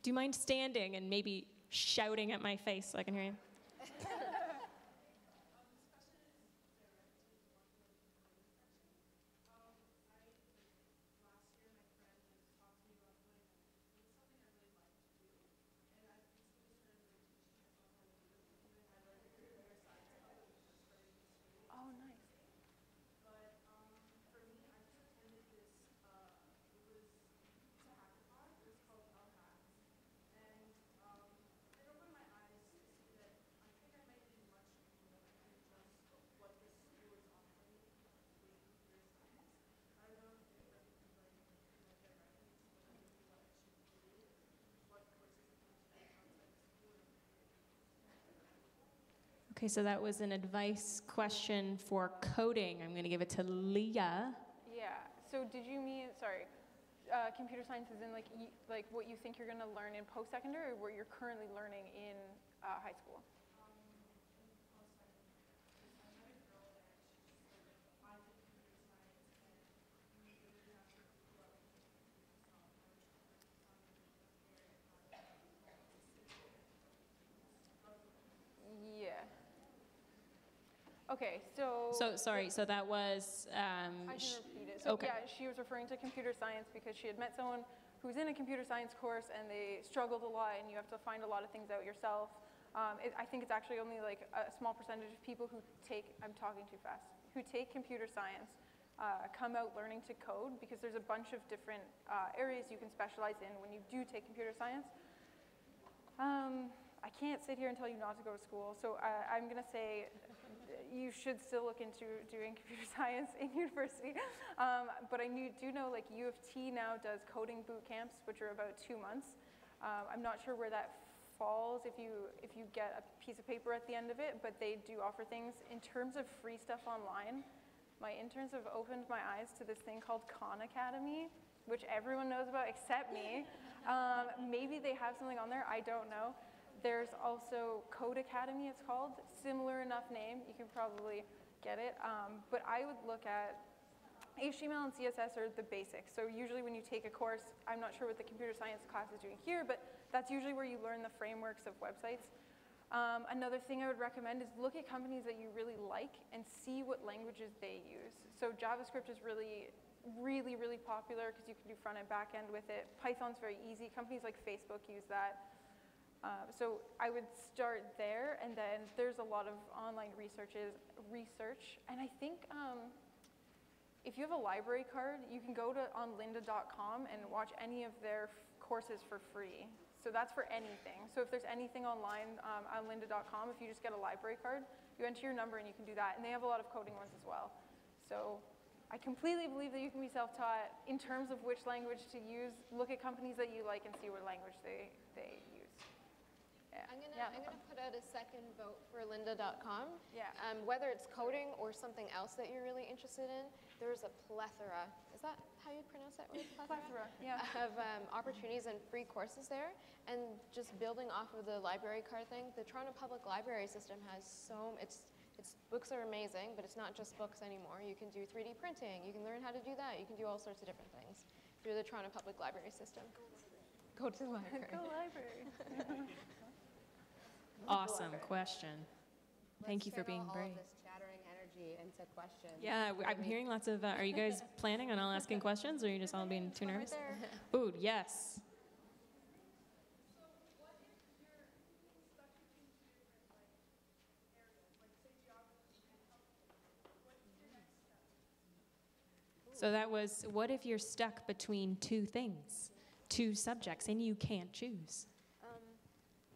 Do you mind standing and maybe shouting at my face so I can hear you? Oh, nice. Okay, so that was an advice question for coding. I'm going to give it to Leah. Yeah. So did you mean, sorry, computer science is in like what you think you're going to learn in post-secondary or what you're currently learning in high school? Yeah. Okay, so... So, sorry, so that was... I can repeat it. So, okay. Yeah, she was referring to computer science because she had met someone who was in a computer science course and they struggled a lot and you have to find a lot of things out yourself. I think it's actually only like a small percentage of people who take, I'm talking too fast, who take computer science come out learning to code because there's a bunch of different areas you can specialize in when you do take computer science. I can't sit here and tell you not to go to school, so I'm going to say you should still look into doing computer science in university. But I do know like U of T now does coding boot camps, which are about 2 months. I'm not sure where that falls if you get a piece of paper at the end of it, but they do offer things. In terms of free stuff online, my interns have opened my eyes to this thing called Khan Academy, which everyone knows about except me. Maybe they have something on there, I don't know. There's also Code Academy, it's called. Similar enough name, you can probably get it. But I would look at HTML and CSS are the basics. So usually when you take a course, I'm not sure what the computer science class is doing here, but that's usually where you learn the frameworks of websites. Another thing I would recommend is look at companies that you really like and see what languages they use. So JavaScript is really popular because you can do front and back end with it. Python's very easy. Companies like Facebook use that. So I would start there, and then there's a lot of online research, and I think if you have a library card, you can go on lynda.com and watch any of their courses for free. So that's for anything. So if there's anything online on lynda.com, if you just get a library card, you enter your number and you can do that, and they have a lot of coding ones as well. So I completely believe that you can be self-taught. In terms of which language to use, look at companies that you like and see what language they use. Yeah. I'm gonna put out a second vote for lynda.com. Yeah. Whether it's coding or something else that you're really interested in, there's a plethora, is that how you pronounce that word? Plethora, yeah. Of opportunities and free courses there. And just building off of the library card thing, the Toronto Public Library system has its books are amazing, but it's not just books anymore. You can do 3D printing, you can learn how to do that, you can do all sorts of different things through the Toronto Public Library system. Go to the library. Go library. Awesome question. Thank you for being brave. All of this chattering energy into questions. Yeah, I'm hearing lots of, are you guys planning on all asking questions, or are you just all being too nervous? Ooh, yes. So that was, what if you're stuck between two things? two subjects and you can't choose?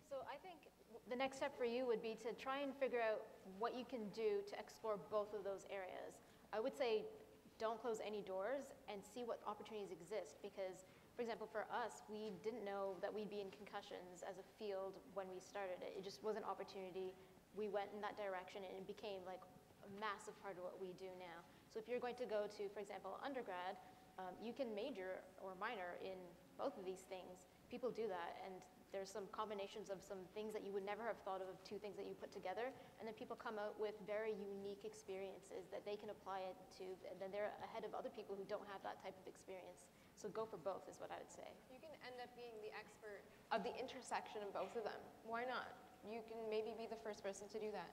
So I think the next step for you would be to try and figure out what you can do to explore both of those areas. I would say don't close any doors and see what opportunities exist, because, for example, for us, we didn't know that we'd be in concussions as a field when we started it. It just was an opportunity. We went in that direction and it became like a massive part of what we do now. So if you're going to go to, for example, undergrad, you can major or minor in both of these things. People do that, and there's some combinations of some things that you would never have thought of two things that you put together, and then people come out with very unique experiences that they can apply it to, and then they're ahead of other people who don't have that type of experience. So go for both is what I would say. You can end up being the expert of the intersection of both of them. Why not? You can maybe be the first person to do that.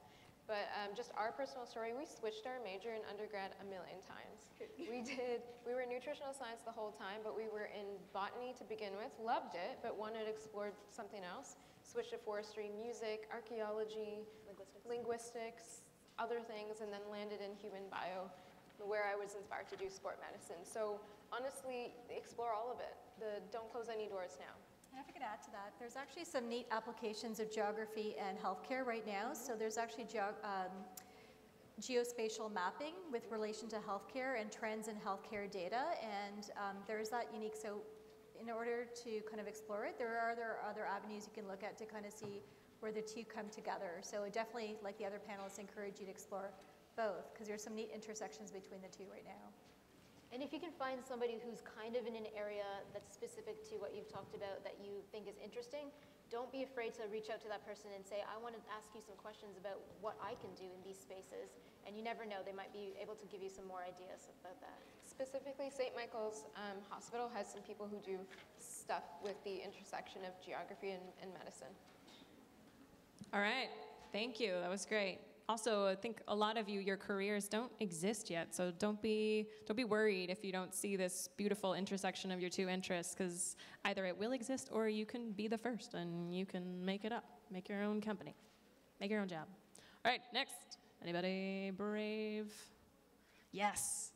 But just our personal story, we switched our major in undergrad a million times. We were in nutritional science the whole time, but we were in botany to begin with, loved it, but wanted to explore something else. Switched to forestry, music, archaeology, linguistics, other things, and then landed in human bio, where I was inspired to do sport medicine. So honestly, explore all of it. Don't close any doors now. And if I could add to that, there's actually some neat applications of geography and healthcare right now. So there's actually geospatial mapping with relation to healthcare and trends in healthcare data, and there's that unique. So in order to kind of explore it, there are other avenues you can look at to kind of see where the two come together. So I definitely, like the other panelists, encourage you to explore both, because there's some neat intersections between the two right now. And if you can find somebody who's kind of in an area that's specific to what you've talked about that you think is interesting, don't be afraid to reach out to that person and say, I want to ask you some questions about what I can do in these spaces. And you never know, they might be able to give you some more ideas about that. Specifically, St. Michael's Hospital has some people who do stuff with the intersection of geography and medicine. All right, thank you, that was great. Also, I think a lot of you, your careers don't exist yet, so don't be worried if you don't see this beautiful intersection of your two interests, because either it will exist or you can be the first and you can make it up, make your own company, make your own job. All right, next. Anybody brave? Yes.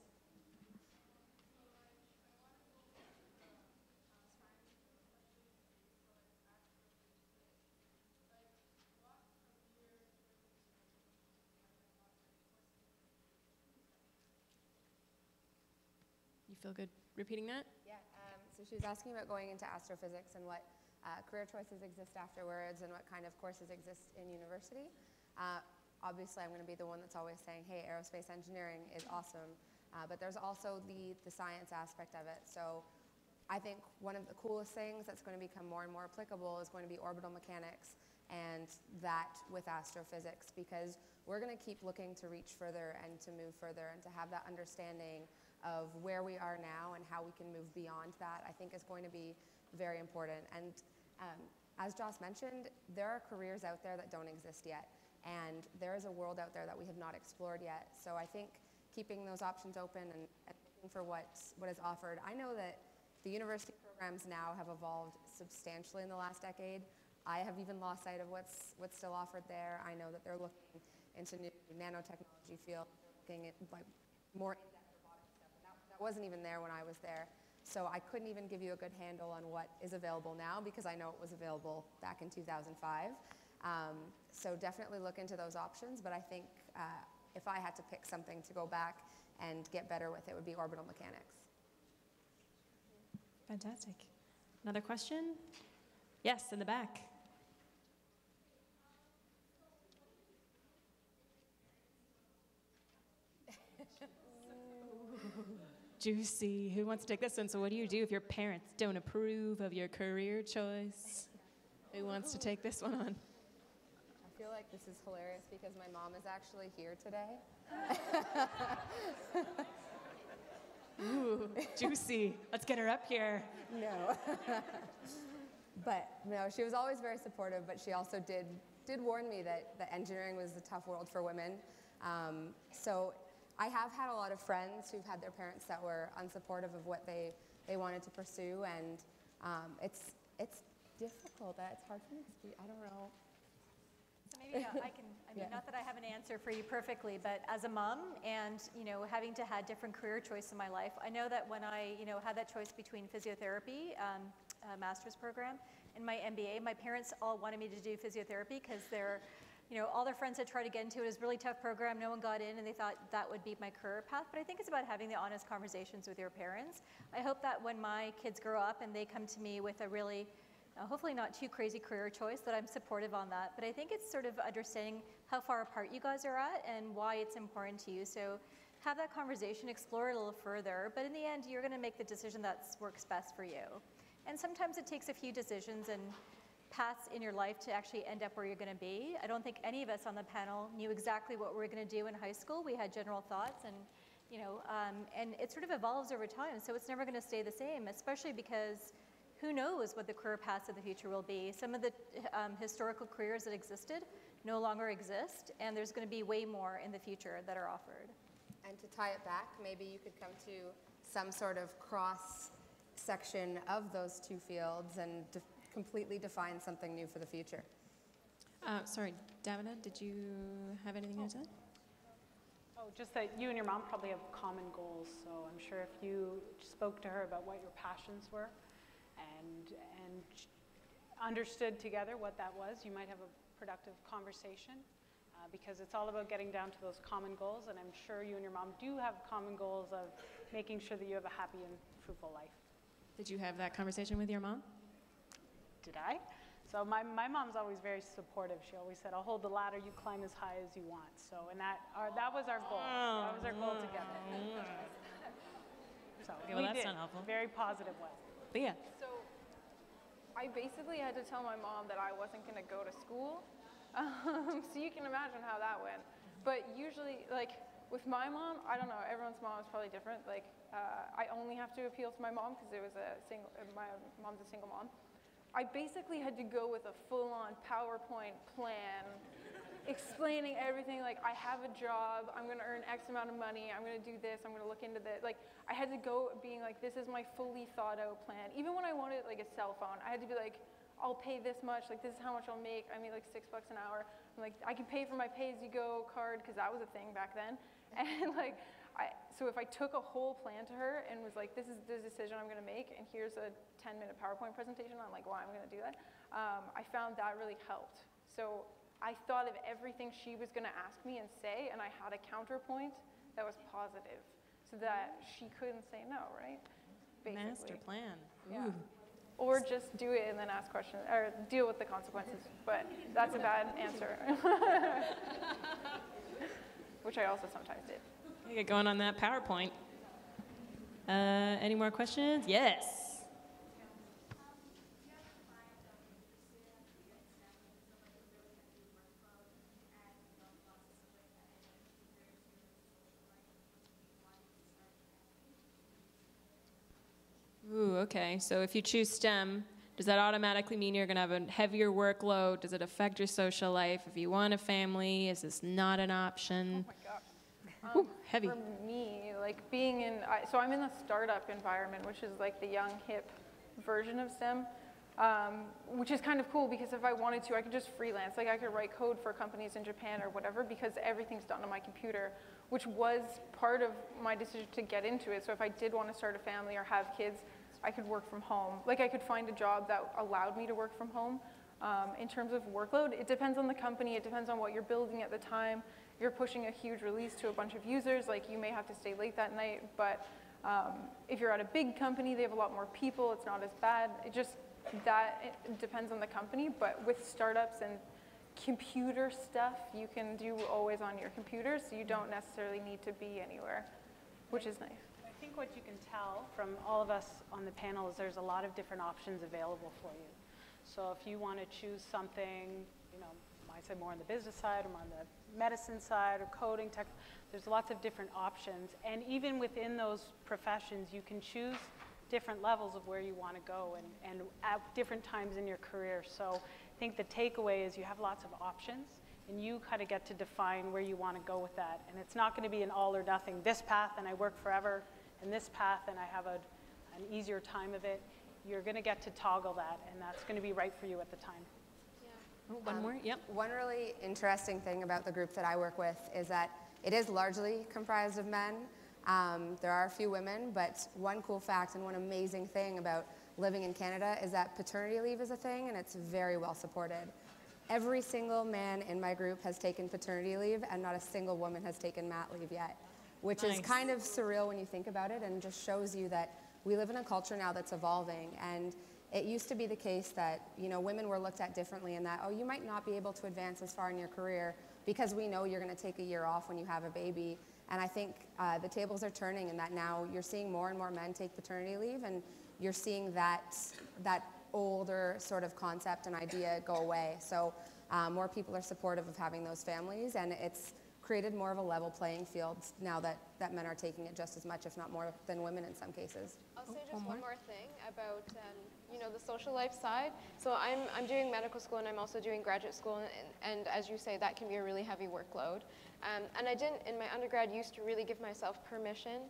You feel good repeating that? Yeah, so she was asking about going into astrophysics and what career choices exist afterwards and what kind of courses exist in university. Obviously, I'm going to be the one that's always saying, hey, aerospace engineering is awesome, but there's also the science aspect of it. So I think one of the coolest things that's going to become more and more applicable is going to be orbital mechanics, and that with astrophysics, because we're going to keep looking to reach further and to move further and to have that understanding of where we are now and how we can move beyond that, I think is going to be very important. And as Joss mentioned, there are careers out there that don't exist yet, and there is a world out there that we have not explored yet. So I think keeping those options open and looking for what is offered. I know that the university programs now have evolved substantially in the last decade. I have even lost sight of what's still offered there. I know that they're looking into new nanotechnology field, looking at like more in-depth robotic stuff. And that wasn't even there when I was there. So I couldn't even give you a good handle on what is available now, because I know it was available back in 2005. So definitely look into those options, but I think if I had to pick something to go back and get better with, it would be orbital mechanics. Fantastic. Another question? Yes, in the back. Juicy. Who wants to take this one? So what do you do if your parents don't approve of your career choice? Who wants to take this one on? I feel like this is hilarious because my mom is actually here today. Ooh, juicy. Let's get her up here. No. But no, she was always very supportive, but she also did warn me that engineering was a tough world for women. So I have had a lot of friends who've had their parents that were unsupportive of what they wanted to pursue, and it's difficult. It's hard for me to speak. I don't know. So maybe I can, not that I have an answer for you perfectly, but as a mom and, having to have different career choices in my life, I know that when I, had that choice between physiotherapy master's program in my MBA. My parents all wanted me to do physiotherapy because they're, all their friends had tried to get into it. It was a really tough program. No one got in, and they thought that would be my career path. But I think it's about having the honest conversations with your parents. I hope that when my kids grow up and they come to me with a really, hopefully not too crazy career choice, that I'm supportive on that. But I think it's sort of understanding how far apart you guys are at and why it's important to you. So have that conversation, explore it a little further. But in the end, you're going to make the decision that works best for you. And sometimes it takes a few decisions and paths in your life to actually end up where you're going to be. I don't think any of us on the panel knew exactly what we were going to do in high school. We had general thoughts, and and it sort of evolves over time. So it's never going to stay the same, especially because who knows what the career paths of the future will be. Some of the historical careers that existed no longer exist, and there's going to be way more in the future that are offered. And to tie it back, maybe you could come to some sort of cross section of those two fields and completely define something new for the future. Sorry, Davina, did you have anything to say? Oh, just that you and your mom probably have common goals, so I'm sure if you spoke to her about what your passions were and understood together what that was, you might have a productive conversation, because it's all about getting down to those common goals, and I'm sure you and your mom do have common goals of making sure that you have a happy and fruitful life. Did you have that conversation with your mom? Did I? So my mom's always very supportive. She always said, I'll hold the ladder, you climb as high as you want. So, and that was our goal. That was our goal together. So okay, well, that's not helpful. Very positive way. But yeah. So I basically had to tell my mom that I wasn't going to go to school. So you can imagine how that went. But usually, like, with my mom, I don't know, everyone's mom is probably different. Like, I only have to appeal to my mom because my mom's a single mom. I basically had to go with a full-on PowerPoint plan, explaining everything, like, I have a job, I'm gonna earn X amount of money, I'm gonna do this, I'm gonna look into this. Like, I had to go being like, this is my fully thought out plan. Even when I wanted, like, a cell phone, I had to be like, I'll pay this much, like, this is how much I'll make. I made like $6 an hour. I'm like, I can pay for my pay-as-you-go card, because that was a thing back then. And like, so if I took a whole plan to her and was like, this is the decision I'm gonna make, and here's a 10-minute PowerPoint presentation on like why I'm gonna do that, I found that really helped. So I thought of everything she was gonna ask me and say, and I had a counterpoint that was positive, so that she couldn't say no, right? Basically. Master plan. Yeah. Or just do it and then ask questions, or deal with the consequences, but that's a bad answer. Which I also sometimes did. You get going on that PowerPoint. Any more questions? Yes. Ooh, okay. So if you choose STEM, does that automatically mean you're going to have a heavier workload? Does it affect your social life? If you want a family, is this not an option? Oh my gosh. Ooh, heavy. For me, like being in, so I'm in the startup environment, which is like the young, hip version of STEM, which is kind of cool because if I wanted to, I could just freelance. Like I could write code for companies in Japan or whatever because everything's done on my computer, which was part of my decision to get into it. So if I did want to start a family or have kids, I could work from home. Like I could find a job that allowed me to work from home. In terms of workload, it depends on the company, it depends on what you're building at the time. You're pushing a huge release to a bunch of users, like you may have to stay late that night, but if you're at a big company, they have a lot more people, it's not as bad. It depends on the company, but with startups and computer stuff, you can do always on your computer, so you don't necessarily need to be anywhere, which is nice. I think what you can tell from all of us on the panel is there's a lot of different options available for you. So if you want to choose something, you know, I say more on the business side or more on the medicine side or coding, tech, there's lots of different options. And even within those professions, you can choose different levels of where you want to go and at different times in your career. So I think the takeaway is you have lots of options and you kind of get to define where you want to go with that. And it's not going to be an all or nothing, this path and I work forever, and this path and I have an easier time of it. You're going to get to toggle that, and that's going to be right for you at the time. Oh, one more, yep. One really interesting thing about the group that I work with is that it is largely comprised of men. There are a few women, but one cool fact and one amazing thing about living in Canada is that paternity leave is a thing, and it's very well supported. Every single man in my group has taken paternity leave, and not a single woman has taken mat leave yet, which is kind of surreal when you think about it, and just shows you that we live in a culture now that's evolving. And it used to be the case that, you know, women were looked at differently in that, oh, you might not be able to advance as far in your career because we know you're going to take a year off when you have a baby. And I think the tables are turning in that now you're seeing more and more men take paternity leave, and you're seeing that older sort of concept and idea go away. So more people are supportive of having those families, and it's created more of a level playing field now that men are taking it just as much, if not more, than women in some cases. I'll say just one more thing about you know, the social life side. So I'm doing medical school, and I'm also doing graduate school, and as you say, that can be a really heavy workload. And I didn't, in my undergrad, used to really give myself permission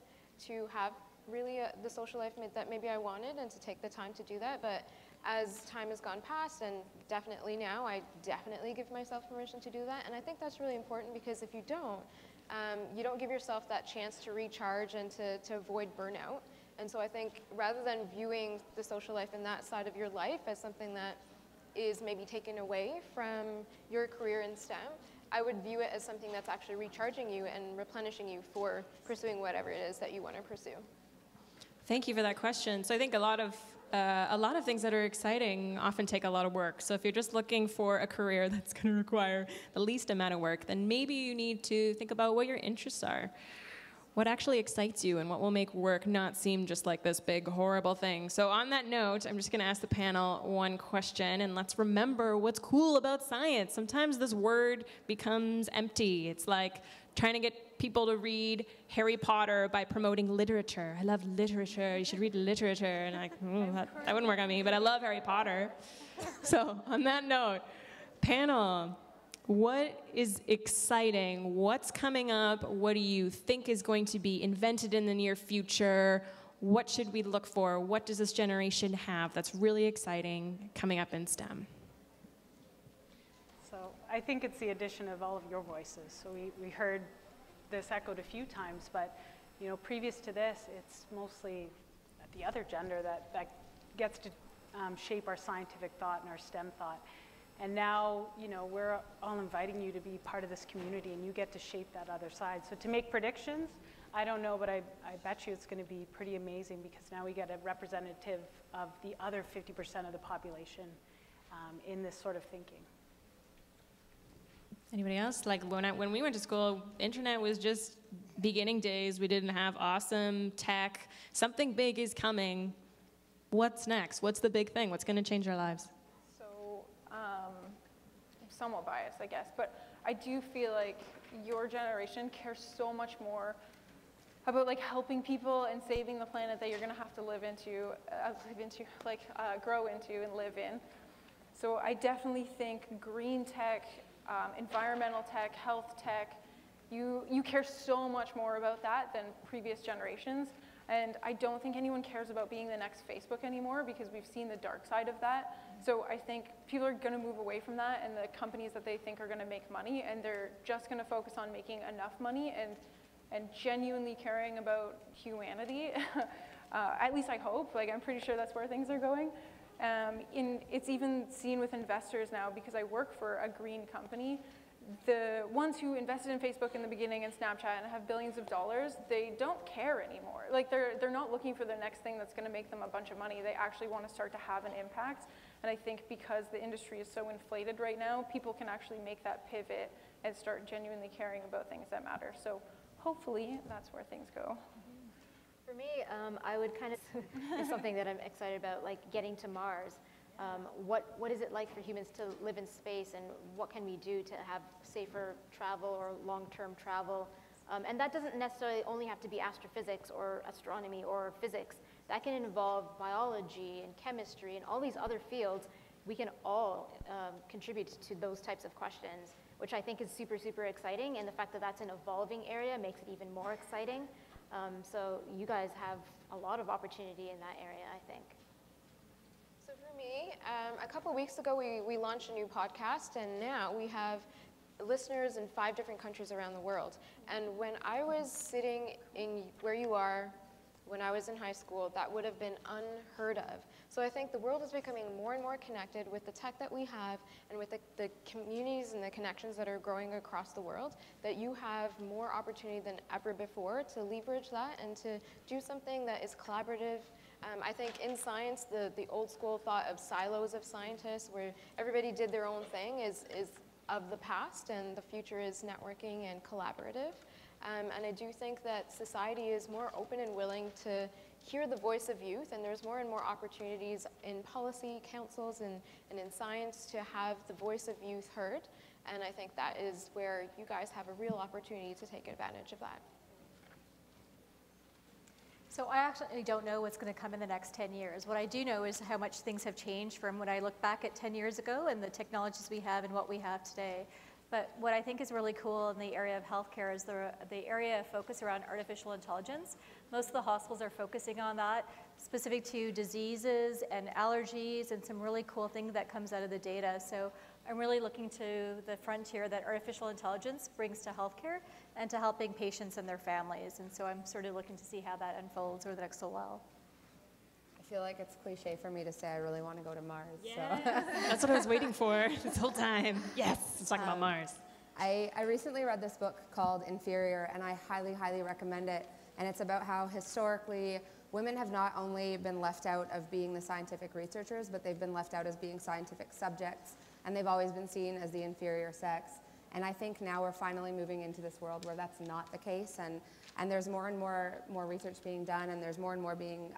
to have really the social life that maybe I wanted and to take the time to do that. But as time has gone past, and definitely now, I definitely give myself permission to do that. And I think that's really important, because if you don't give yourself that chance to recharge and to avoid burnout. And so I think rather than viewing the social life in that side of your life as something that is maybe taken away from your career in STEM, I would view it as something that's actually recharging you and replenishing you for pursuing whatever it is that you want to pursue. Thank you for that question. So I think a lot of things that are exciting often take a lot of work. So if you're just looking for a career that's going to require the least amount of work, then maybe you need to think about what your interests are. What actually excites you, and what will make work not seem just like this big, horrible thing. So on that note, I'm just going to ask the panel one question, and let's remember what's cool about science. Sometimes this word becomes empty. It's like trying to get people to read Harry Potter by promoting literature. I love literature. You should read literature. And I'm like, that wouldn't work on me, but I love Harry Potter. So on that note, panel, what is exciting? What's coming up? What do you think is going to be invented in the near future? What should we look for? What does this generation have that's really exciting coming up in STEM? So I think it's the addition of all of your voices. So we heard this echoed a few times, but you know, previous to this, it's mostly the other gender that gets to shape our scientific thought and our STEM thought. And now, you know, we're all inviting you to be part of this community, and you get to shape that other side. So to make predictions, I don't know, but I bet you it's going to be pretty amazing, because now we get a representative of the other 50% of the population in this sort of thinking. Anybody else? Like when we went to school, internet was just beginning days. We didn't have awesome tech. Something big is coming. What's next? What's the big thing? What's going to change our lives? Somewhat biased, I guess, but I do feel like your generation cares so much more about like helping people and saving the planet that you're going to have to grow into and live in. So I definitely think green tech, environmental tech, health tech, you care so much more about that than previous generations. And I don't think anyone cares about being the next Facebook anymore, because we've seen the dark side of that. So I think people are going to move away from that, and the companies that they think are going to make money, and they're just going to focus on making enough money and genuinely caring about humanity. At least I hope. Like, I'm pretty sure that's where things are going. It's even seen with investors now, because I work for a green company. The ones who invested in Facebook in the beginning and Snapchat and have billions of dollars, they don't care anymore. Like, they're not looking for the next thing that's going to make them a bunch of money. They actually want to start to have an impact. And I think because the industry is so inflated right now, people can actually make that pivot and start genuinely caring about things that matter. So hopefully that's where things go. For me, I would kind of, it's something that I'm excited about, like getting to Mars. What is it like for humans to live in space, and what can we do to have safer travel or long-term travel? And that doesn't necessarily only have to be astrophysics or astronomy or physics. That can involve biology and chemistry and all these other fields. We can all contribute to those types of questions, which I think is super, super exciting. And the fact that that's an evolving area makes it even more exciting. So you guys have a lot of opportunity in that area, I think. So for me, a couple weeks ago, we launched a new podcast, and now we have listeners in 5 different countries around the world. And when I was sitting in where you are, when I was in high school, that would have been unheard of. So I think the world is becoming more and more connected with the tech that we have and with the communities and the connections that are growing across the world, that you have more opportunity than ever before to leverage that and to do something that is collaborative. I think in science, the old school thought of silos of scientists where everybody did their own thing is of the past, and the future is networking and collaborative. And I do think that society is more open and willing to hear the voice of youth, and there's more and more opportunities in policy councils and in science to have the voice of youth heard. And I think that is where you guys have a real opportunity to take advantage of that. So I actually don't know what's going to come in the next 10 years. What I do know is how much things have changed from when I look back at 10 years ago and the technologies we have and what we have today. But what I think is really cool in the area of healthcare is the area of focus around artificial intelligence. Most of the hospitals are focusing on that, specific to diseases and allergies and some really cool things that comes out of the data. So I'm really looking to the frontier that artificial intelligence brings to healthcare and to helping patients and their families. And so I'm sort of looking to see how that unfolds over the next little while. I feel like it's cliche for me to say I really want to go to Mars. Yes. So. That's what I was waiting for this whole time. Yes, let's talk about Mars. I recently read this book called Inferior, and I highly, highly recommend it. And it's about how historically women have not only been left out of being the scientific researchers, but they've been left out as being scientific subjects, and they've always been seen as the inferior sex. And I think now we're finally moving into this world where that's not the case, and there's more and more research being done, and there's more and more being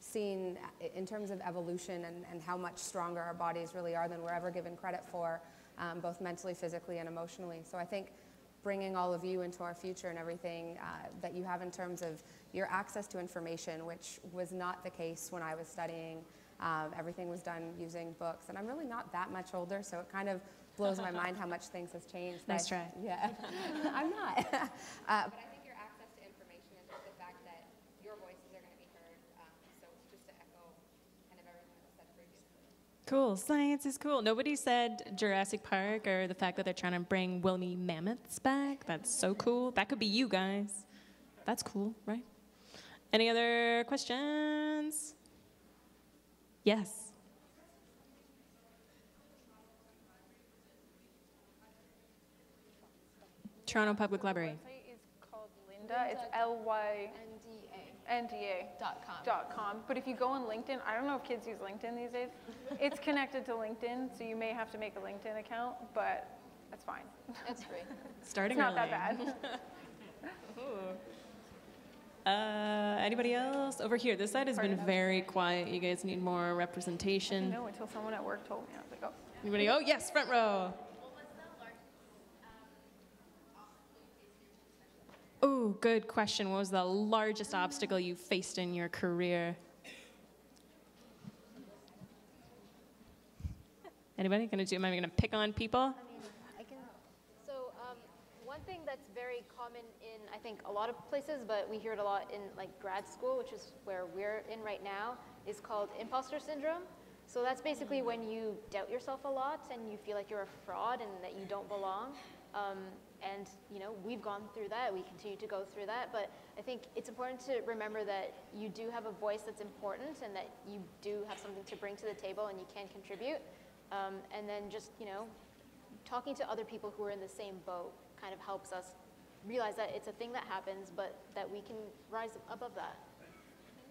seen in terms of evolution and how much stronger our bodies really are than we're ever given credit for, both mentally, physically, and emotionally. So I think bringing all of you into our future and everything that you have in terms of your access to information, which was not the case when I was studying. Everything was done using books, and I'm really not that much older, so it kind of blows my mind how much things has changed. Nice try. Yeah, I'm not. But I think your access to information and just the fact that your voices are going to be heard, so just to echo kind of everything that was said previously. Cool, science is cool. Nobody said Jurassic Park or the fact that they're trying to bring woolly mammoths back. That's so cool. That could be you guys. That's cool, right? Any other questions? Yes. Toronto Public Library. The website is called Lynda. It's LYNDA.com. But if you go on LinkedIn, I don't know if kids use LinkedIn these days. It's connected to LinkedIn, so you may have to make a LinkedIn account, but that's fine. It's free. Starting it's not early. that bad. Anybody else? Over here, this side has been very quiet. You guys need more representation. I didn't know until someone at work told me. I was like, oh. Anybody? Oh, yes, front row. Oh, good question. What was the largest obstacle you faced in your career? Anybody gonna do? Am I gonna pick on people? I mean, I can. So one thing that's very common in I think a lot of places, but we hear it a lot in like grad school, which is where we're in right now, is called imposter syndrome. So that's basically when you doubt yourself a lot and you feel like you're a fraud and that you don't belong. And you know, we've gone through that, we continue to go through that, but I think it's important to remember that you do have a voice that's important and that you do have something to bring to the table and you can contribute. And then just, you know, talking to other people who are in the same boat kind of helps us realize that it's a thing that happens, but that we can rise above that. I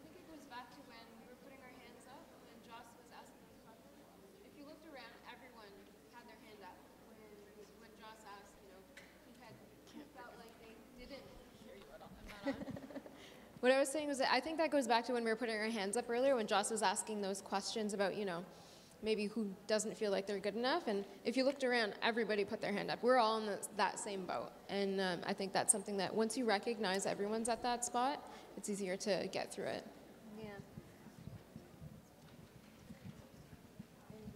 think it goes back to when we were putting our hands up when Joss was asking those questions. If you looked around, everyone had their hand up when Joss asked, you know, who felt like they didn't hear you at all. I'm not on. What I was saying was that I think that goes back to when we were putting our hands up earlier when Joss was asking those questions about, you know, maybe who doesn't feel like they're good enough. And if you looked around, everybody put their hand up. We're all in that same boat. And I think that's something that once you recognize everyone's at that spot, it's easier to get through it. Yeah.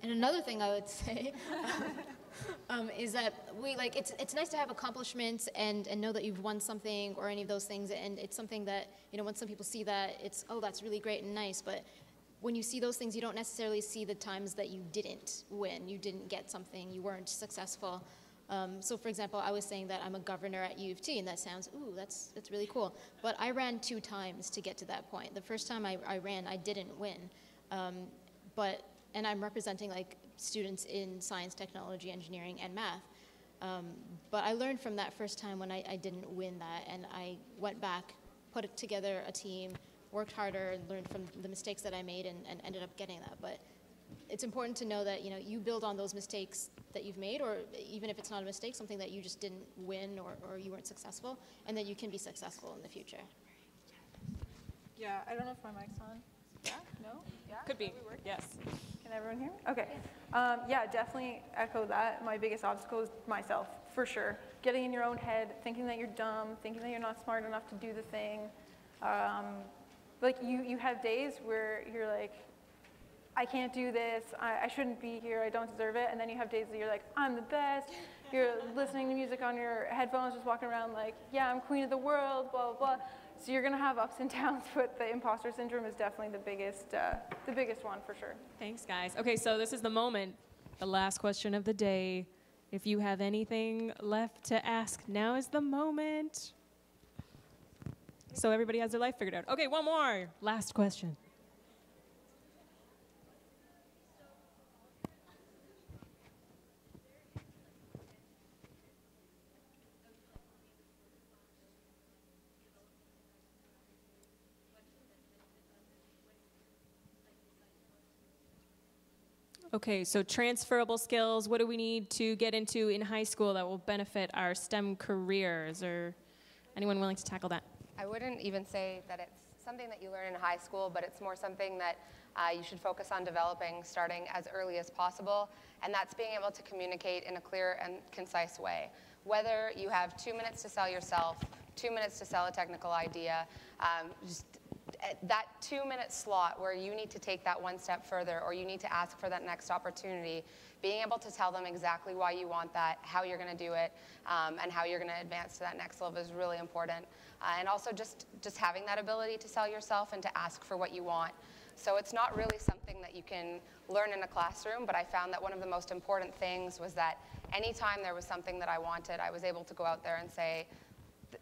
And another thing I would say is that it's nice to have accomplishments and know that you've won something or any of those things. And it's something that, you know, when some people see that, it's, oh, that's really great and nice. But when you see those things, you don't necessarily see the times that you didn't win, you didn't get something, you weren't successful. So for example, I was saying that I'm a governor at U of T, and that sounds, ooh, that's really cool. But I ran 2 times to get to that point. The first time I ran, I didn't win. And I'm representing like students in science, technology, engineering, and math. But I learned from that first time when I didn't win that, and I went back, put together a team, worked harder, and learned from the mistakes that I made, and ended up getting that. But it's important to know that you build on those mistakes that you've made, or even if it's not a mistake, something that you just didn't win or you weren't successful, and that you can be successful in the future. Yeah, I don't know if my mic's on. Yeah? No? Yeah? Could be. Yes. Can everyone hear me? Okay. Yeah, definitely echo that. My biggest obstacle is myself, for sure. Getting in your own head, thinking that you're dumb, thinking that you're not smart enough to do the thing. Like you have days where you're like, I can't do this, I shouldn't be here, I don't deserve it. And then you have days that you're like, I'm the best. You're listening to music on your headphones, just walking around like, yeah, I'm queen of the world, blah, blah, blah. So you're going to have ups and downs, but the imposter syndrome is definitely the biggest one for sure. Thanks, guys. Okay, so this is the moment, the last question of the day. If you have anything left to ask, now is the moment. So everybody has their life figured out. Okay, one more. Last question. Okay, so transferable skills, what do we need to get into in high school that will benefit our STEM careers? Or anyone willing to tackle that? I wouldn't even say that it's something that you learn in high school, but it's more something that you should focus on developing starting as early as possible, and that's being able to communicate in a clear and concise way. Whether you have 2 minutes to sell yourself, 2 minutes to sell a technical idea, just that 2-minute slot where you need to take that one step further or you need to ask for that next opportunity, being able to tell them exactly why you want that, how you're going to do it, and how you're going to advance to that next level is really important. And also just having that ability to sell yourself and to ask for what you want. So it's not really something that you can learn in a classroom, but I found that one of the most important things was that anytime there was something that I wanted, I was able to go out there and say,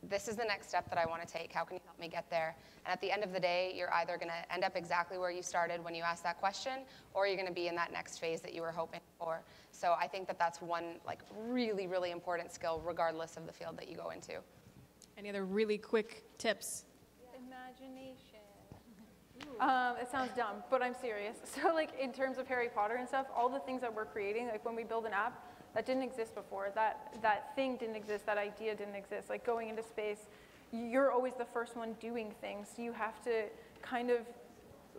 this is the next step that I want to take. How can you help me get there? And at the end of the day, you're either going to end up exactly where you started when you asked that question, or you're going to be in that next phase that you were hoping for. So I think that that's one really, really important skill, regardless of the field that you go into. Any other really quick tips? Imagination. It sounds dumb, but I'm serious. So in terms of Harry Potter and stuff, all the things that we're creating, when we build an app, that didn't exist before. That thing didn't exist, that idea didn't exist. Like going into space, you're always the first one doing things. So you have to kind of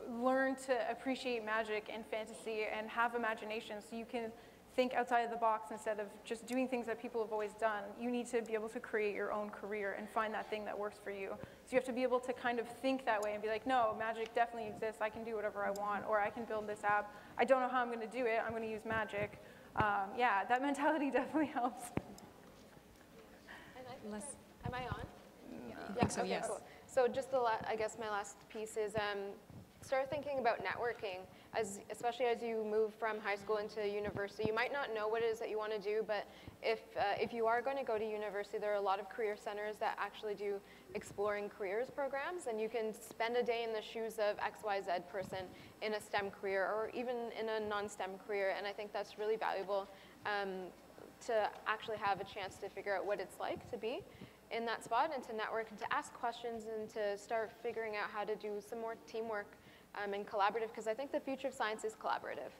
learn to appreciate magic and fantasy and have imagination so you can think outside of the box instead of just doing things that people have always done. You need to be able to create your own career and find that thing that works for you. So you have to be able to kind of think that way and be like, no, magic definitely exists. I can do whatever I want, or I can build this app. I don't know how I'm going to do it. I'm going to use magic. Yeah, that mentality definitely helps. Am I on? Yeah, so okay, yes. Cool. So just I guess my last piece is start thinking about networking, especially as you move from high school into university. You might not know what it is that you want to do, but if you are going to go to university, there are a lot of career centers that actually do exploring careers programs, and you can spend a day in the shoes of XYZ person in a STEM career or even in a non-STEM career, and I think that's really valuable to actually have a chance to figure out what it's like to be in that spot and to network and to ask questions and to start figuring out how to do some more teamwork and collaborative, because I think the future of science is collaborative.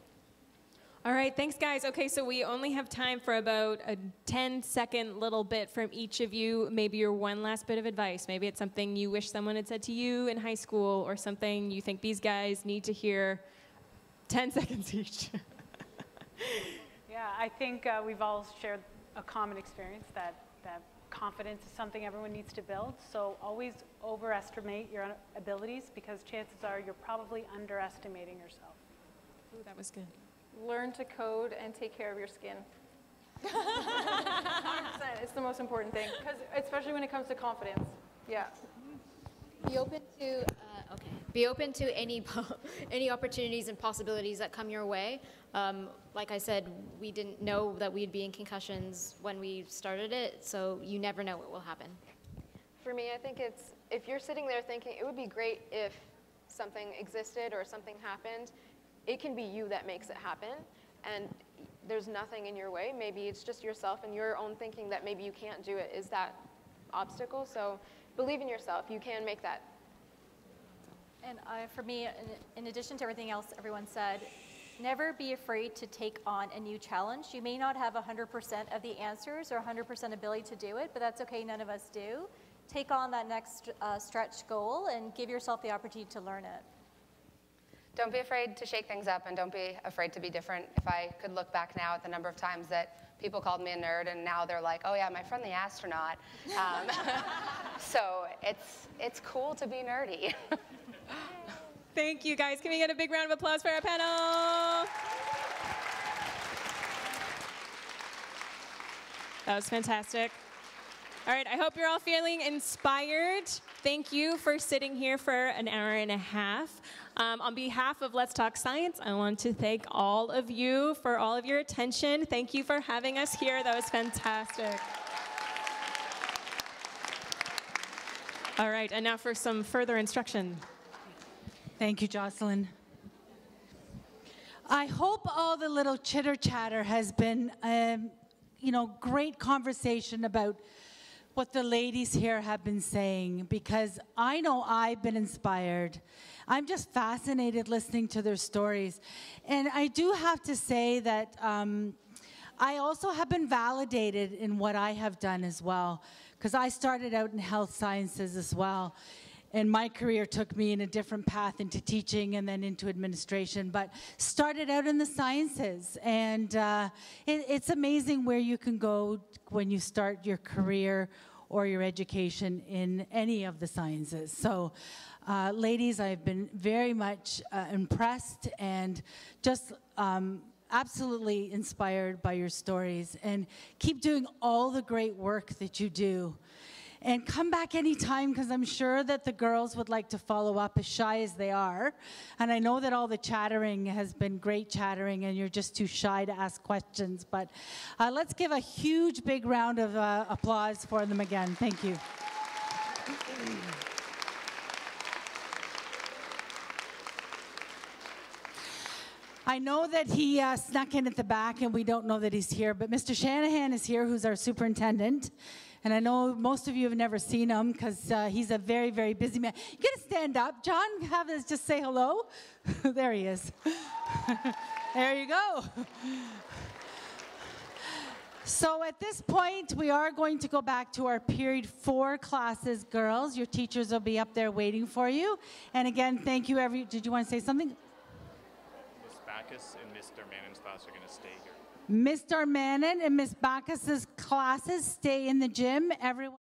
All right, thanks guys. Okay, so we only have time for about a 10-second little bit from each of you. Maybe your one last bit of advice. Maybe it's something you wish someone had said to you in high school or something you think these guys need to hear. 10 seconds each. Yeah, I think we've all shared a common experience that confidence is something everyone needs to build. So always overestimate your abilities, because chances are you're probably underestimating yourself. Ooh, that was good. Learn to code and take care of your skin. 100%, it's the most important thing, because especially when it comes to confidence. Yeah. Be open to Be open to any opportunities and possibilities that come your way. Like I said, we didn't know that we'd be in concussions when we started it, so you never know what will happen. For me, I think if you're sitting there thinking it would be great if something existed or something happened, it can be you that makes it happen. And there's nothing in your way. Maybe it's just yourself and your own thinking that maybe you can't do it is that obstacle. So believe in yourself. You can make that. And for me, in addition to everything else everyone said, never be afraid to take on a new challenge. You may not have 100% of the answers or 100% ability to do it, but that's okay, none of us do. Take on that next stretch goal and give yourself the opportunity to learn it. Don't be afraid to shake things up, and don't be afraid to be different. If I could look back now at the number of times that people called me a nerd, and now they're like, oh yeah, my friend the astronaut. So it's cool to be nerdy. Thank you, guys. Can we get a big round of applause for our panel? That was fantastic. All right, I hope you're all feeling inspired. Thank you for sitting here for an hour and a half. On behalf of Let's Talk Science, I want to thank all of you for all of your attention. Thank you for having us here. That was fantastic. All right, and now for some further instruction. Thank you, Jocelyn. I hope all the little chitter chatter has been, great conversation about what the ladies here have been saying, because I know I've been inspired. I'm just fascinated listening to their stories. And I do have to say that I also have been validated in what I have done as well, because I started out in health sciences as well. And my career took me in a different path into teaching and then into administration, but started out in the sciences. And it's amazing where you can go when you start your career or your education in any of the sciences. So ladies, I've been very much impressed and just absolutely inspired by your stories. And keep doing all the great work that you do. And come back anytime, because I'm sure that the girls would like to follow up, as shy as they are. And I know that all the chattering has been great chattering, and you're just too shy to ask questions. But let's give a huge, big round of applause for them again. Thank you. I know that he snuck in at the back, and we don't know that he's here. But Mr. Shanahan is here, who's our superintendent. And I know most of you have never seen him because he's a very, very busy man. You got to stand up. John, have us just say hello. There he is. There you go. So at this point, we are going to go back to our period 4 classes. Girls, your teachers will be up there waiting for you. And again, thank you. Did you want to say something? Ms. Backus and Mr. Mannon's class are going to stay here. Mr. Mannon and Ms. Backus's classes stay in the gym. Everyone.